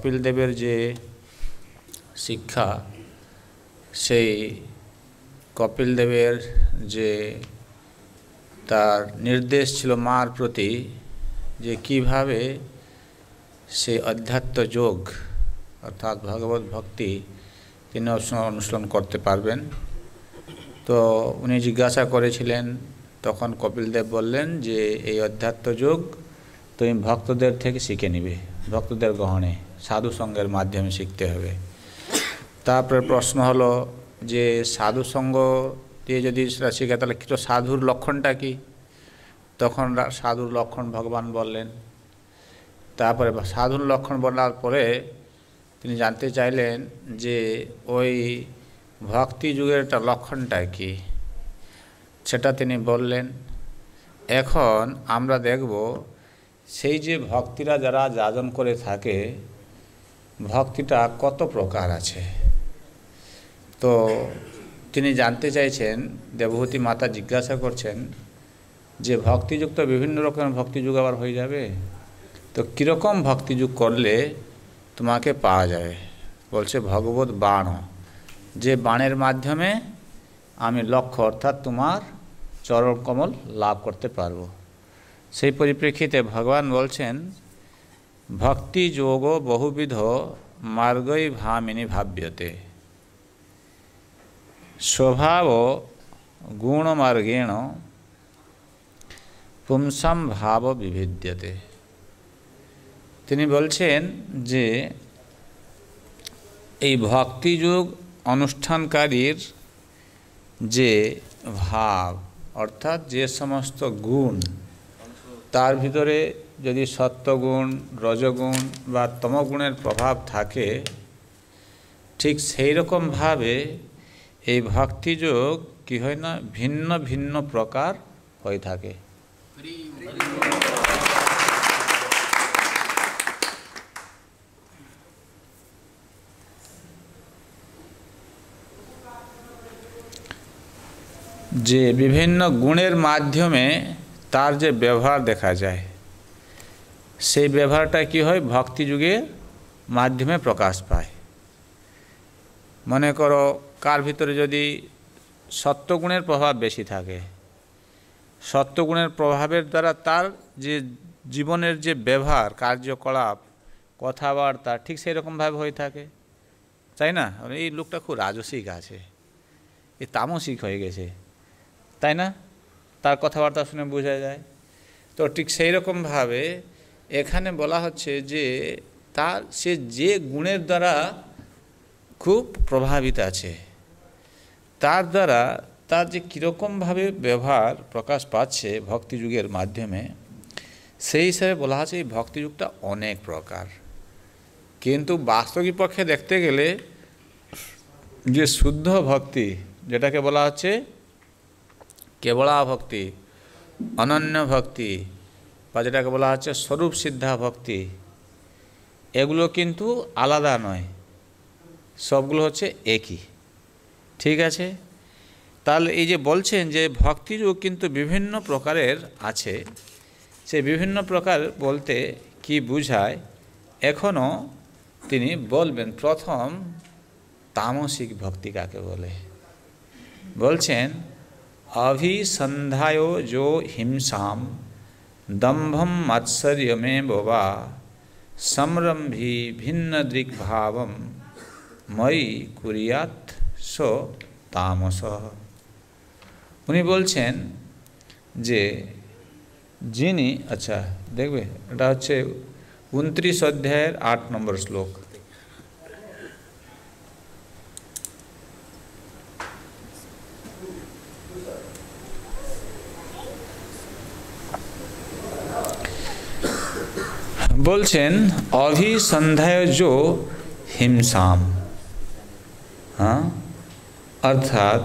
কপিল দেবের যে শিক্ষা, সেই কপিল দেবের যে তার নির্দেশ ছিল মার প্রতি, যে কিভাবে সেই অধ্যাত্ম যোগ অর্থাৎ ভগবত ভক্তি তিনি অনুশীলন করতে পারবেন। তো উনি জিজ্ঞাসা করেছিলেন, তখন কপিল দেব বললেন যে এই অধ্যাত্ম যোগ তুমি ভক্তদের থেকে শিখে নিবে, ভক্তদের গ্রহণে সাধু সঙ্গের মাধ্যমে শিখতে হবে। তারপরে প্রশ্ন হলো যে সাধু সঙ্গ দিয়ে যদি সেটা শিখে তাহলে কিছু সাধুর লক্ষণটা কি? তখন সাধুর লক্ষণ ভগবান বললেন। তারপরে সাধুর লক্ষণ বলার পরে তিনি জানতে চাইলেন যে ওই ভক্তি যুগের একটা লক্ষণটা কি, সেটা তিনি বললেন। এখন আমরা দেখব সেই যে ভক্তিরা যারা যাজন করে থাকে, ভক্তিটা কত প্রকার আছে। তো তিনি জানতে চাইছেন, দেবহূতি মাতা জিজ্ঞাসা করছেন যে ভক্তিযুক্ত বিভিন্ন রকমের ভক্তিযুগ আবার হয়ে যাবে, তো কীরকম ভক্তিযুগ করলে তোমাকে পাওয়া যাবে? বলছে ভগবত বাণ, যে বাণের মাধ্যমে আমি লক্ষ্য অর্থাৎ তোমার চরণ কমল লাভ করতে পারবো। সেই পরিপ্রেক্ষিতে ভগবান বলছেন ভক্তি যোগ বহুবিধ মার্গই ভামিনী ভাব্যতে স্বভাব গুণমার্গেণ পুংসাম ভাব বিভিদ্যতে। তিনি বলছেন যে এই ভক্তিযোগ অনুষ্ঠানকারীর যে ভাব অর্থাৎ যে সমস্ত গুণ, তার ভিতরে যদি সত্ত্বগুণ, রজগুণ বা তমগুণের প্রভাব থাকে, ঠিক সেই রকমভাবে এই ভক্তিযোগ কি হয় না, ভিন্ন ভিন্ন প্রকার হয়ে থাকে। যে বিভিন্ন গুণের মাধ্যমে তার যে ব্যবহার দেখা যায়, সেই ব্যবহারটা কি হয়, ভক্তি যুগের মাধ্যমে প্রকাশ পায়। মনে করো কার ভিতরে যদি সত্ত্বগুণের প্রভাব বেশি থাকে, সত্ত্বগুণের প্রভাবের দ্বারা তার যে জীবনের যে ব্যবহার, কার্যকলাপ, কথাবার্তা ঠিক সেই রকমভাবে হয়ে থাকে, তাই না? এই লোকটা খুব রাজসিক আছে, এ তামসিক হয়ে গেছে, তাই না? তার কথাবার্তা শুনে বোঝা যায়। তো ঠিক সেই রকমভাবে এখানে বলা হচ্ছে যে তার সে যে গুণের দ্বারা খুব প্রভাবিত আছে, তার দ্বারা তার যে কীরকমভাবে ব্যবহার প্রকাশ পাচ্ছে ভক্তিযুগের মাধ্যমে, সেই হিসাবে বলা আছে এই ভক্তিযুগটা অনেক প্রকার। কিন্তু বাস্তবিক পক্ষে দেখতে গেলে যে শুদ্ধ ভক্তি, যেটাকে বলা হচ্ছে কেবলা ভক্তি, অনন্য ভক্তি, বা যেটাকে বলা হচ্ছে স্বরূপ সিদ্ধা ভক্তি, এগুলো কিন্তু আলাদা নয়, সবগুলো হচ্ছে একই। ঠিক আছে? তাহলে এই যে বলছেন যে ভক্তিযোগ কিন্তু বিভিন্ন প্রকারের আছে, সেই বিভিন্ন প্রকার বলতে কি বুঝায় এখনও তিনি বলবেন। প্রথম তামসিক ভক্তি কাকে বলে? বলছেন অভিসন্ধায় যো হিংসাম দম্ভম মাৎসর্যমে বোবা সমরম্ভী ভিন্ন দৃগ্ভাবম ময়ি কুরিয়াত সো তামস। উনি বলছেন যে যিনি, আচ্ছা দেখবে এটা হচ্ছে 29 অধ্যায়ের 8 নম্বর শ্লোক। বলছেন অভিসন্ধায় যো হিংসাম, হ্যাঁ, অর্থাৎ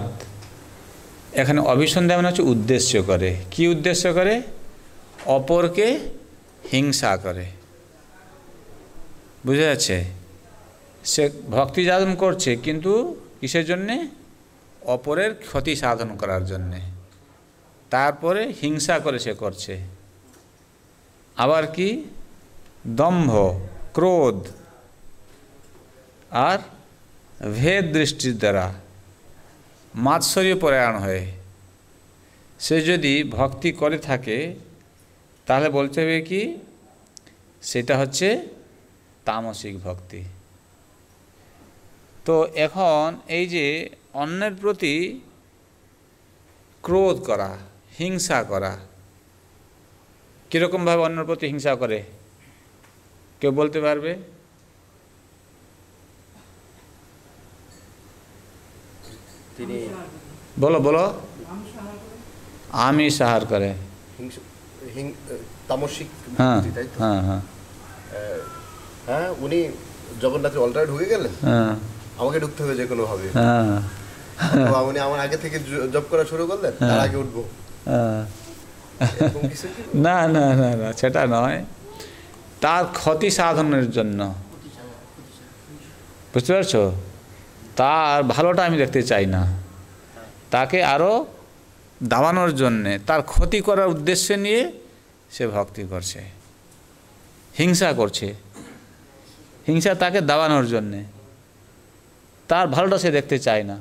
এখানে অভিসন্ধায় মানে হচ্ছে উদ্দেশ্য করে। কি উদ্দেশ্য করে? অপরকে হিংসা করে। বুঝা যাচ্ছে? সে ভক্তি সাধন করছে কিন্তু কিসের জন্যে? অপরের ক্ষতি সাধন করার জন্যে। তারপরে হিংসা করে সে করছে। আবার কি? দম্ভ, ক্রোধ, আর ভেদ দৃষ্টির দ্বারা মাৎসর্য পরায়ণ হয়ে সে যদি ভক্তি করে থাকে তাহলে বলতে হবে কি সেটা হচ্ছে তামসিক ভক্তি। তো এখন এই যে অন্যের প্রতি ক্রোধ করা, হিংসা করা, কীরকমভাবে অন্যের প্রতি হিংসা করে কেউ বলতে পারবে? বলো বলো। আমিষ আহার করে, তামসিক। হ্যাঁ হ্যাঁ হ্যাঁ হ্যাঁ, উনি জগন্নাথের অলরেডি ঢুকে গেলেন, আমাকে ঢুকতে হবে যে কোনো ভাবে। উনি আমার আগে থেকে জব করা শুরু করলেন, তার আগে উঠবো। না না না না, সেটা নয়, তার ক্ষতি সাধনের জন্য, বুঝতে পারছো? তার ভালোটা আমি দেখতে চাই না, তাকে আরও দাবানোর জন্যে, তার ক্ষতি করার উদ্দেশ্যে নিয়ে সে ভক্তি করছে, হিংসা করছে। হিংসা তাকে দাবানোর জন্যে, তার ভালোটা সে দেখতে চায় না।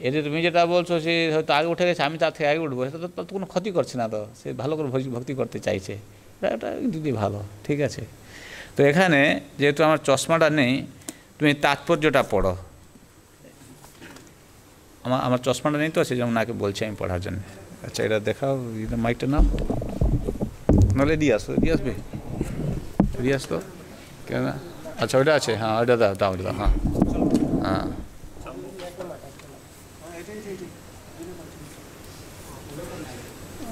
এতে তুমি যেটা বলছো সে হয়তো আগে উঠে গেছে, আমি তার থেকে আগে উঠবো, সেটা তো কোনো ক্ষতি করছে না, তো সে ভালো করে ভক্তি করতে চাইছে, এটা দিদি ভালো, ঠিক আছে। তো এখানে যেহেতু আমার চশমাটা নেই, তুমি তাৎপর্যটা পড়ো। আমার চশমাটা নেই তো, সেই জন্য ওনাকে বলছি আমি পড়ার জন্য। আচ্ছা, এটা দেখাও, মাইকটা নাও, নাহলে দিয়ে আসবে, দিয়ে আসতো কেন? আচ্ছা, ওইটা আছে, হ্যাঁ ওইটা দাও দাও, ওইটা দাও, হ্যাঁ হ্যাঁ।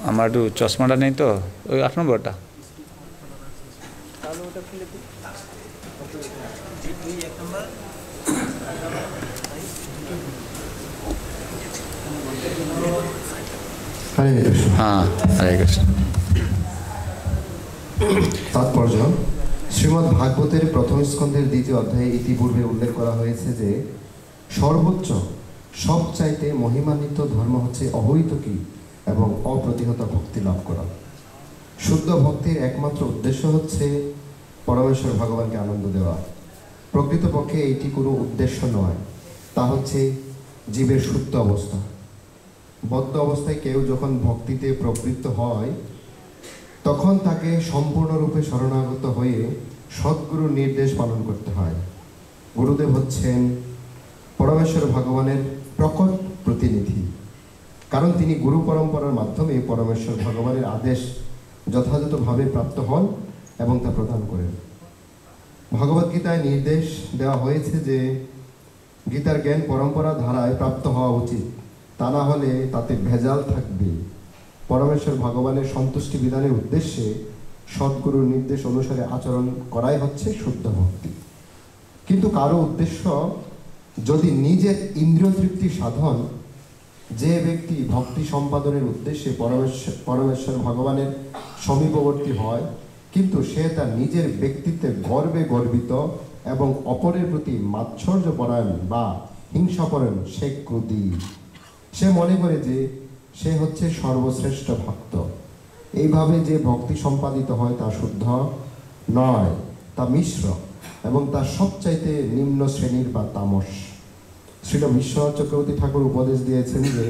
আমার একটু চশমাটা নেই তো, ওই 8 নম্বরটা। হ্যাঁ, হরে কৃষ্ণ। তাৎপর্য: শ্রীমদ্ ভাগবতের প্রথম স্কন্ধের 2য় অধ্যায়ে ইতিপূর্বে উল্লেখ করা হয়েছে যে সর্বোচ্চ সবচাইতে মহিমান্বিত ধর্ম হচ্ছে অহৈতুকী এবং অপ্রতিহত ভক্তি লাভ করা। শুদ্ধ ভক্তির একমাত্র উদ্দেশ্য হচ্ছে পরমেশ্বর ভগবানকে আনন্দ দেওয়া। প্রকৃতপক্ষে এইটি কোনো উদ্দেশ্য নয়, তা হচ্ছে জীবের শুদ্ধ অবস্থা। বদ্ধ অবস্থায় কেউ যখন ভক্তিতে প্রবৃত্ত হয় তখন তাকে সম্পূর্ণরূপে শরণাগত হয়ে সদ্গুরুর নির্দেশ পালন করতে হয়। গুরুদেব হচ্ছেন পরমেশ্বর ভগবানের প্রকট প্রতিনিধি, কারণ তিনি গুরু পরম্পরার মাধ্যমে পরমেশ্বর ভগবানের আদেশ যথাযথভাবে প্রাপ্ত হন এবং তা প্রদান করেন। ভগবদ্গীতায় নির্দেশ দেওয়া হয়েছে যে গীতার জ্ঞান পরম্পরা ধারায় প্রাপ্ত হওয়া উচিত, তা না হলে তাতে ভেজাল থাকবে। পরমেশ্বর ভগবানের সন্তুষ্টি বিধানের উদ্দেশ্যে সদ্গুরুর নির্দেশ অনুসারে আচরণ করাই হচ্ছে শুদ্ধ ভক্তি। কিন্তু কারো উদ্দেশ্য যদি নিজের ইন্দ্রিয় তৃপ্তি সাধন, যে ব্যক্তি ভক্তি সম্পাদনের উদ্দেশ্যে পরমেশ্বর ভগবানের সমীপবর্তী হয় কিন্তু সে তার নিজের ব্যক্তিত্বে গর্বে গর্বিত এবং অপরের প্রতি মাৎসর্যপরায়ণ বা হিংসাপরায়ণ, সে ক্রোধী। সে মনে করে যে সে হচ্ছে সর্বশ্রেষ্ঠ ভক্ত। এইভাবে যে ভক্তি সম্পাদিত হয় তা শুদ্ধ নয়, তা মিশ্র এবং তা সবচাইতে নিম্ন শ্রেণীর বা তামস। শ্রীল বিশ্বনাথ চক্রবর্তী ঠাকুর উপদেশ দিয়েছেন যে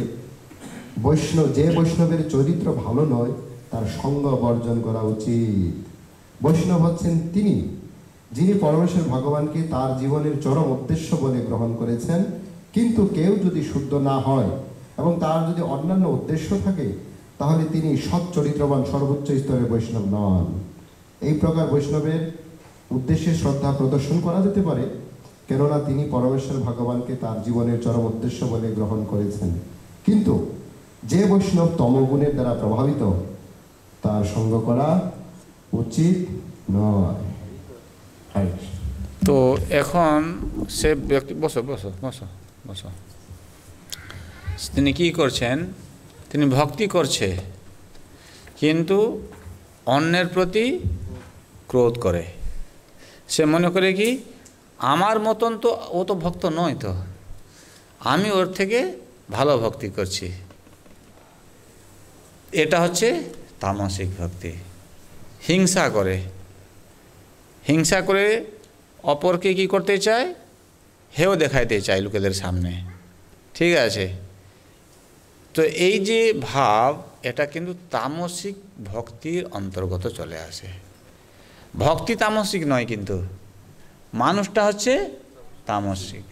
বৈষ্ণবের চরিত্র ভালো নয় তার সঙ্গ বর্জন করা উচিত। বৈষ্ণব হচ্ছেন তিনি যিনি পরমেশ্বর ভগবানকে তার জীবনের চরম উদ্দেশ্য বলে গ্রহণ করেছেন, কিন্তু কেউ যদি শুদ্ধ না হয় এবং তার যদি অন্যান্য উদ্দেশ্য থাকে তাহলে তিনি সৎ চরিত্রবান সর্বোচ্চ স্তরের বৈষ্ণব নন। এই প্রকার বৈষ্ণবের উদ্দেশ্যে শ্রদ্ধা প্রদর্শন করা যেতে পারে, কেননা তিনি পরমেশ্বর ভগবানকে তার জীবনের চরম উদ্দেশ্য বলে গ্রহণ করেছেন, কিন্তু যে বৈষ্ণব তমগুণের দ্বারা প্রভাবিত তার সঙ্গ করা উচিত নয়। তো এখন সে ব্যক্তি, বসো বসো বসো বসো, তিনি কি করছেন? তিনি ভক্তি করছে কিন্তু অন্যের প্রতি ক্রোধ করে। সে মনে করে কি আমার মতন তো ও তো ভক্ত নয়, তো আমি ওর থেকে ভালো ভক্তি করছি। এটা হচ্ছে তামসিক ভক্তি। হিংসা করে অপরকে কি করতে চায়? হেও দেখাইতে চায় লোকেদের সামনে, ঠিক আছে। তো এই যে ভাব, এটা কিন্তু তামসিক ভক্তির অন্তর্গত চলে আসে। ভক্তি তামসিক নয়, কিন্তু মানুষটা হচ্ছে তামসিক।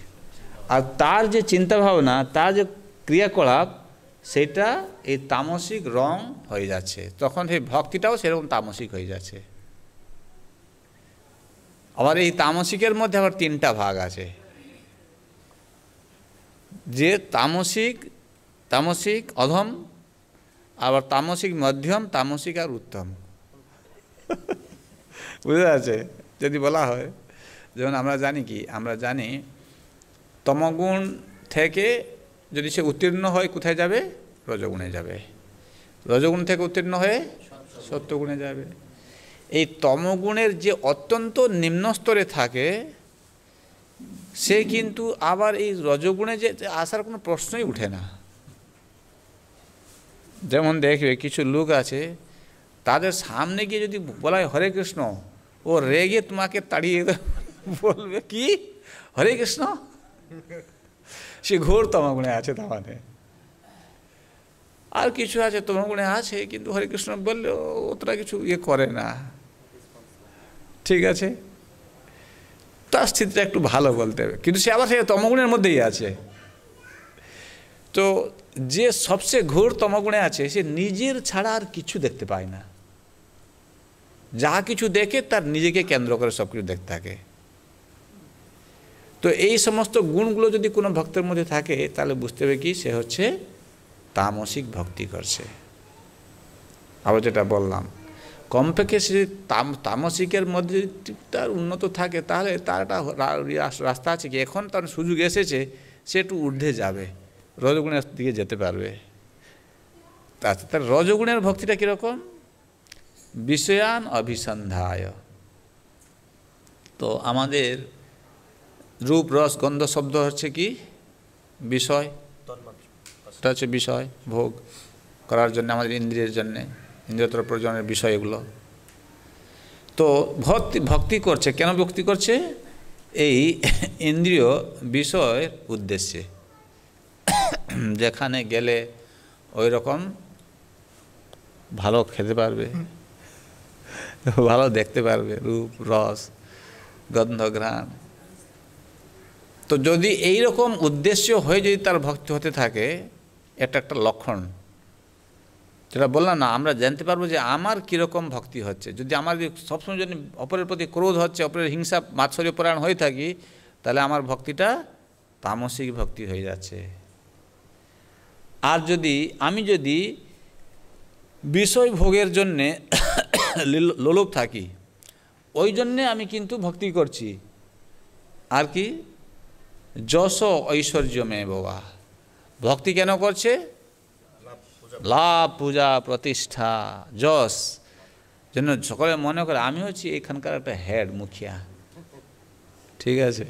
আর তার যে চিন্তাভাবনা, তার যে ক্রিয়াকলাপ, সেটা এই তামসিক রং হয়ে যাচ্ছে, তখন সেই ভক্তিটাও সেরকম তামসিক হয়ে যাচ্ছে। আবার এই তামসিকের মধ্যে আবার তিনটা ভাগ আছে, যে তামসিক, তামসিক অধম, আবার তামসিক মধ্যম, তামসিক আর উত্তম। বুঝতে পারছে? যদি বলা হয়, যেমন আমরা জানি কি, আমরা জানি তমগুণ থেকে যদি সে উত্তীর্ণ হয় কোথায় যাবে? রজগুণে যাবে। রজগুণ থেকে উত্তীর্ণ হয়ে সত্যগুণে যাবে। এই তমগুণের যে অত্যন্ত নিম্ন স্তরে থাকে, সে কিন্তু আবার এই রজগুণে যে আসার কোনো প্রশ্নই উঠে না। যেমন দেখবে কিছু লোক আছে, তাদের সামনে গিয়ে যদি বলা হয় হরে কৃষ্ণ, ও রেগে তোমাকে তাড়িয়ে বলবে কি হরে কৃষ্ণ। সে ঘোর তমগুণে আছে। তার মানে আর কিছু আছে তমগুণে আছে, কিন্তু হরে কৃষ্ণ বললে অতটা কিছু ইয়ে করে না, ঠিক আছে। তার স্থিতিটা একটু ভালো বলতে হবে, কিন্তু সে আবার সে তমগুণের মধ্যেই আছে। তো যে সবচেয়ে ঘোর তমগুণে আছে, সে নিজের ছাড়া আর কিছু দেখতে পায় না। যা কিছু দেখে তার নিজেকে কেন্দ্র করে সব কিছু দেখতে থাকে। তো এই সমস্ত গুণগুলো যদি কোনো ভক্তের মধ্যে থাকে, তাহলে বুঝতে হবে কি সে হচ্ছে তামসিক ভক্তি করছে। আবার যেটা বললাম, কমপক্ষে সে তামসিকের মধ্যে তার উন্নত থাকে, তাহলে তার একটা রাস্তা আছে কি, এখন তার সুযোগ এসেছে, সে একটু ঊর্ধ্বে যাবে, রজগুণের দিকে যেতে পারবে। তার রজগুণের ভক্তিটা কীরকম? বিষয়ান অভিসন্ধায়। তো আমাদের রূপ রস গন্ধ শব্দ হচ্ছে কি? বিষয়। এটা হচ্ছে বিষয়, ভোগ করার জন্য আমাদের ইন্দ্রিয়ের জন্যে, ইন্দ্রিয়তর প্রয়োজনের বিষয় এগুলো। তো ভক্তি করছে কেন? ভক্তি করছে এই ইন্দ্রিয় বিষয়ের উদ্দেশ্যে। যেখানে গেলে ওই রকম ভালো খেতে পারবে, ভালো দেখতে পারবে, রূপ রস গন্ধ ঘ্রাণ। তো যদি এই রকম উদ্দেশ্য হয়ে যদি তার ভক্তি হতে থাকে, এটা একটা লক্ষণ। যেটা বললাম না, আমরা জানতে পারবো যে আমার কীরকম ভক্তি হচ্ছে। যদি আমার সবসময় যদি অপরের প্রতি ক্রোধ হচ্ছে, অপরের হিংসা মাৎসর্য পরায়ণ হয়ে থাকি, তাহলে আমার ভক্তিটা তামসিক ভক্তি হয়ে যাচ্ছে। আর আমি যদি বিষয় ভোগের জন্যে লোলুপ থাকি, ওই জন্যে আমি কিন্তু ভক্তি করছি। আর কি? যশ ঐশ্বর্যমে বাবা, ভক্তি কেন করছে? লাভ, পূজা, প্রতিষ্ঠা, যশ, যেন সকলে মনে করে আমি হচ্ছি এখানকার একটা হেড, মুখিয়া, ঠিক আছে।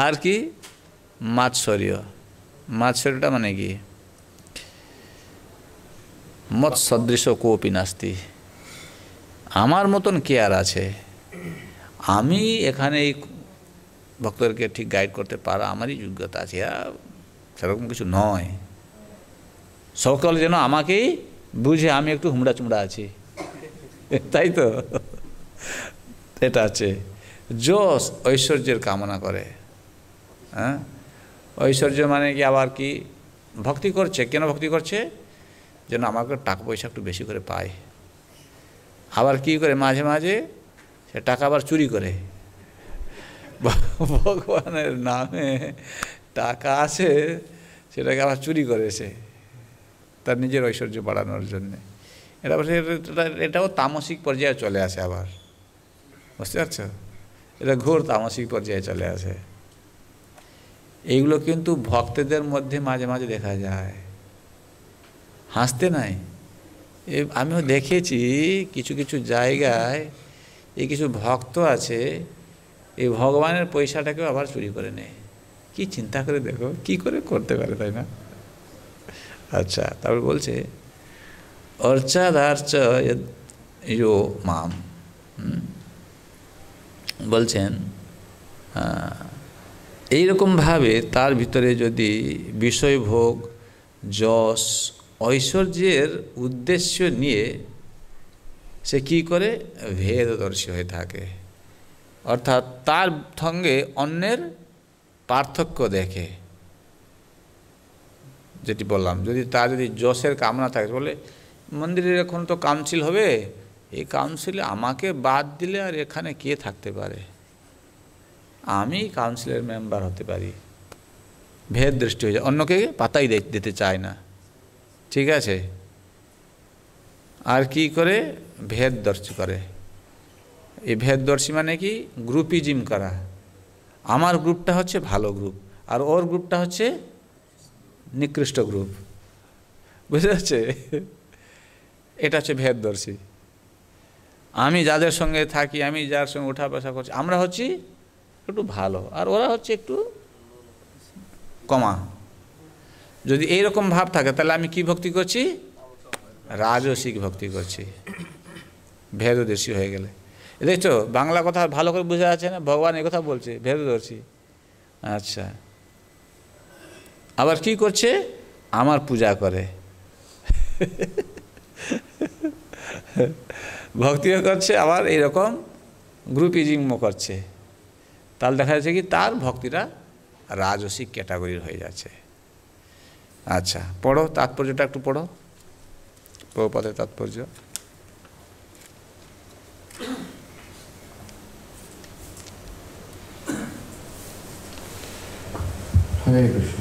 আর কি? মাৎসর্য। মাৎসর্যটা মানে কি? মৎ সদৃশ কোপি নাস্তি, আমার মতন কে আর আছে, আমি এখানে এই ভক্তদেরকে ঠিক গাইড করতে পারা আমারই যোগ্যতা আছে, সেরকম কিছু নয়। সকল যেন আমাকেই বুঝে আমি একটু হুমড়া চুমড়া আছি, তাই তো। এটা আছে যশ, ঐশ্বর্যের কামনা করে। হ্যাঁ, ঐশ্বর্য মানে কি? আবার কি ভক্তি করছে? কেন ভক্তি করছে? যেন আমাকে টাকা পয়সা একটু বেশি করে পায়। আবার কি করে? মাঝে মাঝে সে টাকা আবার চুরি করে। ভগবানের নামে টাকা আছে, সেটাকে আবার চুরি করেছে তার নিজের ঐশ্বর্য বাড়ানোর জন্যে। এটাও তামসিক পর্যায়ে চলে আসে আবার, বুঝতে পারছ? এটা ঘোর তামসিক পর্যায়ে চলে আসে। এইগুলো কিন্তু ভক্তদের মধ্যে মাঝে মাঝে দেখা যায়। হাসতে নাই, আমিও দেখেছি কিছু কিছু জায়গায় এই কিছু ভক্ত আছে, এই ভগবানের পয়সাটাকেও আবার চুরি করে নেয়। কি চিন্তা করে দেখো, কি করে করতে পারে, তাই না? আচ্ছা, তারপর বলছে অর্চাদার্চ ইয়ো মাম, বলছেন এইরকমভাবে তার ভিতরে যদি বিষয়ভোগ, যশ, ঐশ্বর্যের উদ্দেশ্য নিয়ে সে কি করে ভেদদর্শী হয়ে থাকে, অর্থাৎ তার সঙ্গে অন্যের পার্থক্য দেখে। যেটি বললাম, যদি তার যদি যশের কামনা থাকে, বলে মন্দিরের এখন তো কাউন্সিল হবে, এই কাউন্সিলে আমাকে বাদ দিলে আর এখানে কে থাকতে পারে, আমি কাউন্সিলের মেম্বার হতে পারি। ভেদ দৃষ্টি হয়ে যায়, অন্যকে পাতাই দিতে চায় না। ঠিক আছে, আর কি করে ভেদদর্শী করে। এই ভেদদর্শী মানে কি, গ্রুপিজম করা। আমার গ্রুপটা হচ্ছে ভালো গ্রুপ, আর ওর গ্রুপটা হচ্ছে নিকৃষ্ট গ্রুপ। বুঝতে পারছে? এটা হচ্ছে ভেদদর্শী। আমি যাদের সঙ্গে থাকি, আমি যার সঙ্গে উঠা বসা করছি, আমরা হচ্ছি একটু ভালো, আর ওরা হচ্ছে একটু কমা। যদি এইরকম ভাব থাকে, তাহলে আমি কি ভক্তি করছি? রাজসিক ভক্তি করছি, ভেদদর্শী হয়ে গেলে। দেখছো বাংলা কথা ভালো করে বোঝা যাচ্ছে না? ভগবান এই কথা বলছে, ভেদদর্শী। আচ্ছা, আবার কি করছে? আমার পূজা করে, ভক্তিও করছে, আবার এইরকম গ্রুপিজমও করছে। তাহলে দেখা যাচ্ছে কি তার ভক্তিটা রাজসিক ক্যাটাগরির হয়ে যাচ্ছে। আচ্ছা, পড়ো তাৎপর্যটা একটু পড়ো, প্রভুপাদের তাৎপর্য। হরে কৃষ্ণ।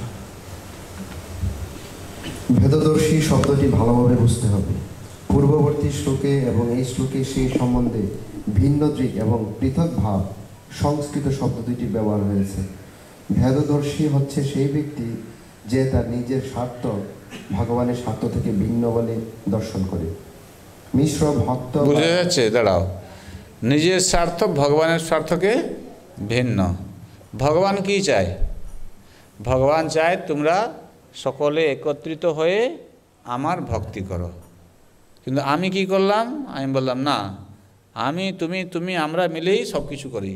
ভেদদর্শী শব্দটি ভালোভাবে বুঝতে হবে। পূর্ববর্তী শ্লোকে এবং এই শ্লোকে সেই সম্বন্ধে ভিন্ন দিক এবং পৃথক ভাব সংস্কৃত শব্দ দুইটি ব্যবহার হয়েছে। ভেদদর্শী হচ্ছে সেই ব্যক্তি যে তার নিজের স্বার্থ ভগবানের স্বার্থ থেকে ভিন্ন বলে দর্শন করে। মিশ্র ভক্ত, বুঝে যাচ্ছে? দাঁড়াও, নিজের স্বার্থ ভগবানের স্বার্থকে ভিন্ন। ভগবান কি চায়? ভগবান চায় তোমরা সকলে একত্রিত হয়ে আমার ভক্তি করো। কিন্তু আমি কি করলাম? আমি বললাম না, আমি তুমি আমরা মিলেই সব কিছু করি,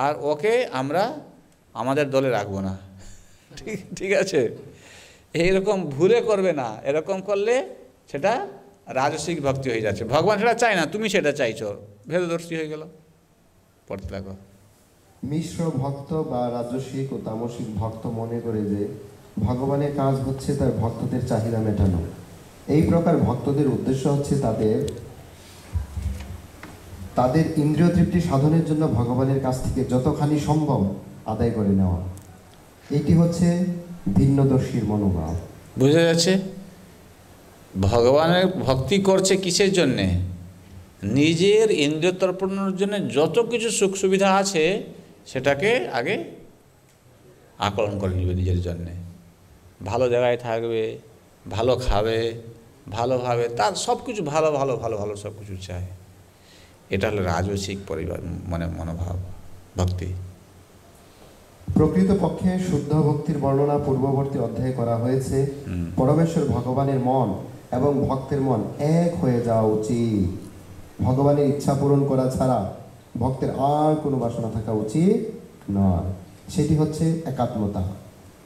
আর ওকে আমরা আমাদের দলে রাখবো না। ঠিক আছে? এইরকম ভুলে করবে না। এরকম করলে সেটা রাজসিক ভক্তি হয়ে যাচ্ছে। ভগবান সেটা চায় না, তুমি সেটা চাইছো, ভেদদর্শী হয়ে গেল। পড়তে থাকো। মিশ্র ভক্ত বা রাজসিক ও তামসিক ভক্ত মনে করে যে ভগবানের কাজ হচ্ছে তার ভক্তদের চাহিদা মেটানো। এই প্রকার ভক্তদের উদ্দেশ্য হচ্ছে তাদের ইন্দ্রিয় তৃপ্তি সাধনের জন্য ভগবানের কাছ থেকে যতখানি সম্ভব আদায় করে নেওয়া। এটি হচ্ছে ভিন্নদর্শীর মনোভাব। বুঝে যাচ্ছে? ভগবানের ভক্তি করছে কিসের জন্যে? নিজের ইন্দ্রিয় তর্পণের জন্য যত কিছু সুখ সুবিধা আছে সেটাকে আগে আকলন করে নেবে নিজের জন্যে। ভালো জায়গায় থাকবে, ভালো খাবে, ভালোভাবে, তার সব কিছু ভালো ভালো ভালো ভালো সব কিছু চায়। এটা হলো রাজসিক পরিবার মনোভাব, ভক্তি। প্রকৃতপক্ষে শুদ্ধ ভক্তির বর্ণনা পূর্ববর্তী অধ্যায়ে করা হয়েছে। পরমেশ্বর ভগবানের মন এবং ভক্তের মন এক হয়ে যাওয়া উচিত। ভগবানের ইচ্ছা পূরণ করা ছাড়া ভক্তের আর কোনো বাসনা থাকা উচিত নয়। সেটি হচ্ছে একাত্মতা।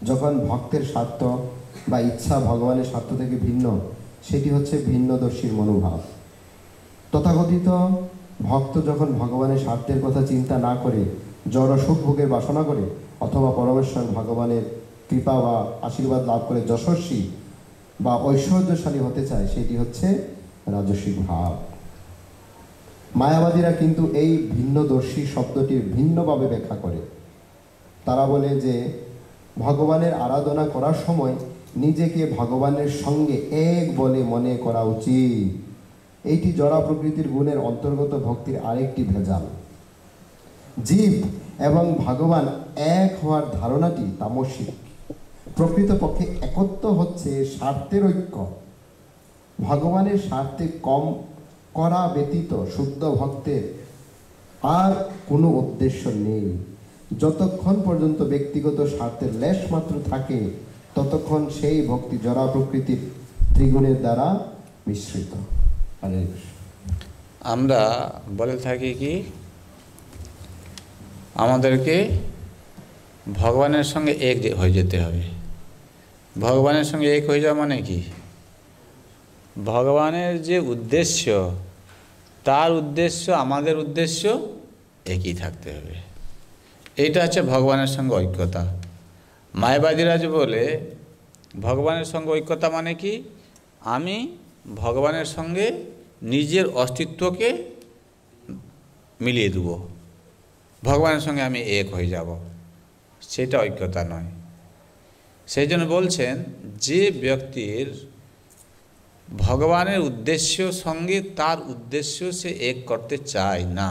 যখন ভক্তের স্বার্থ বা ইচ্ছা ভগবানের স্বার্থ থেকে ভিন্ন, সেটি হচ্ছে ভিন্নদর্শীর মনোভাব। তথাকথিত ভক্ত যখন ভগবানের স্বার্থের কথা চিন্তা না করে জড় সুখ ভোগের বাসনা করে, অথবা পরমেশ্বর ভগবানের কৃপা বা আশীর্বাদ লাভ করে যশস্বী বা ঐশ্বর্যশালী হতে চায়, সেটি হচ্ছে রাজসিক ভাব। মায়াবাদীরা কিন্তু এই ভিন্নদর্শী শব্দটির ভিন্নভাবে ব্যাখ্যা করে। তারা বলে যে ভগবানের আরাধনা করার সময় নিজেকে ভগবানের সঙ্গে এক বলে মনে করা উচিত। এইটি জড়া প্রকৃতির গুণের অন্তর্গত ভক্তির আরেকটি ভেজাল। জীব এবং ভগবান এক হওয়ার ধারণাটি তামসিক। প্রকৃতপক্ষে একত্ব হচ্ছে স্বার্থের ঐক্য। ভগবানের স্বার্থে কম করা ব্যতীত শুদ্ধ ভক্তের আর কোনো উদ্দেশ্য নেই। যতক্ষণ পর্যন্ত ব্যক্তিগত স্বার্থের লেশ মাত্র থাকে, ততক্ষণ সেই ভক্তি জড়া প্রকৃতির ত্রিগুণের দ্বারা মিশ্রিত। আমরা বলে থাকি কি আমাদেরকে ভগবানের সঙ্গে এক হয়ে যেতে হবে। ভগবানের সঙ্গে এক হয়ে যাওয়া মানে কি? ভগবানের যে উদ্দেশ্য, তার উদ্দেশ্য আমাদের উদ্দেশ্য একই থাকতে হবে। এইটা হচ্ছে ভগবানের সঙ্গে ঐক্যতা। মায়াবাদীরা যে বলে ভগবানের সঙ্গে ঐক্যতা মানে কি, আমি ভগবানের সঙ্গে নিজের অস্তিত্বকে মিলিয়ে দেব, ভগবানের সঙ্গে আমি এক হয়ে যাব, সেটা ঐক্যতা নয়। সেই জন্য বলছেন যে ব্যক্তির ভগবানের উদ্দেশ্য সঙ্গে তার উদ্দেশ্য সে এক করতে চায় না,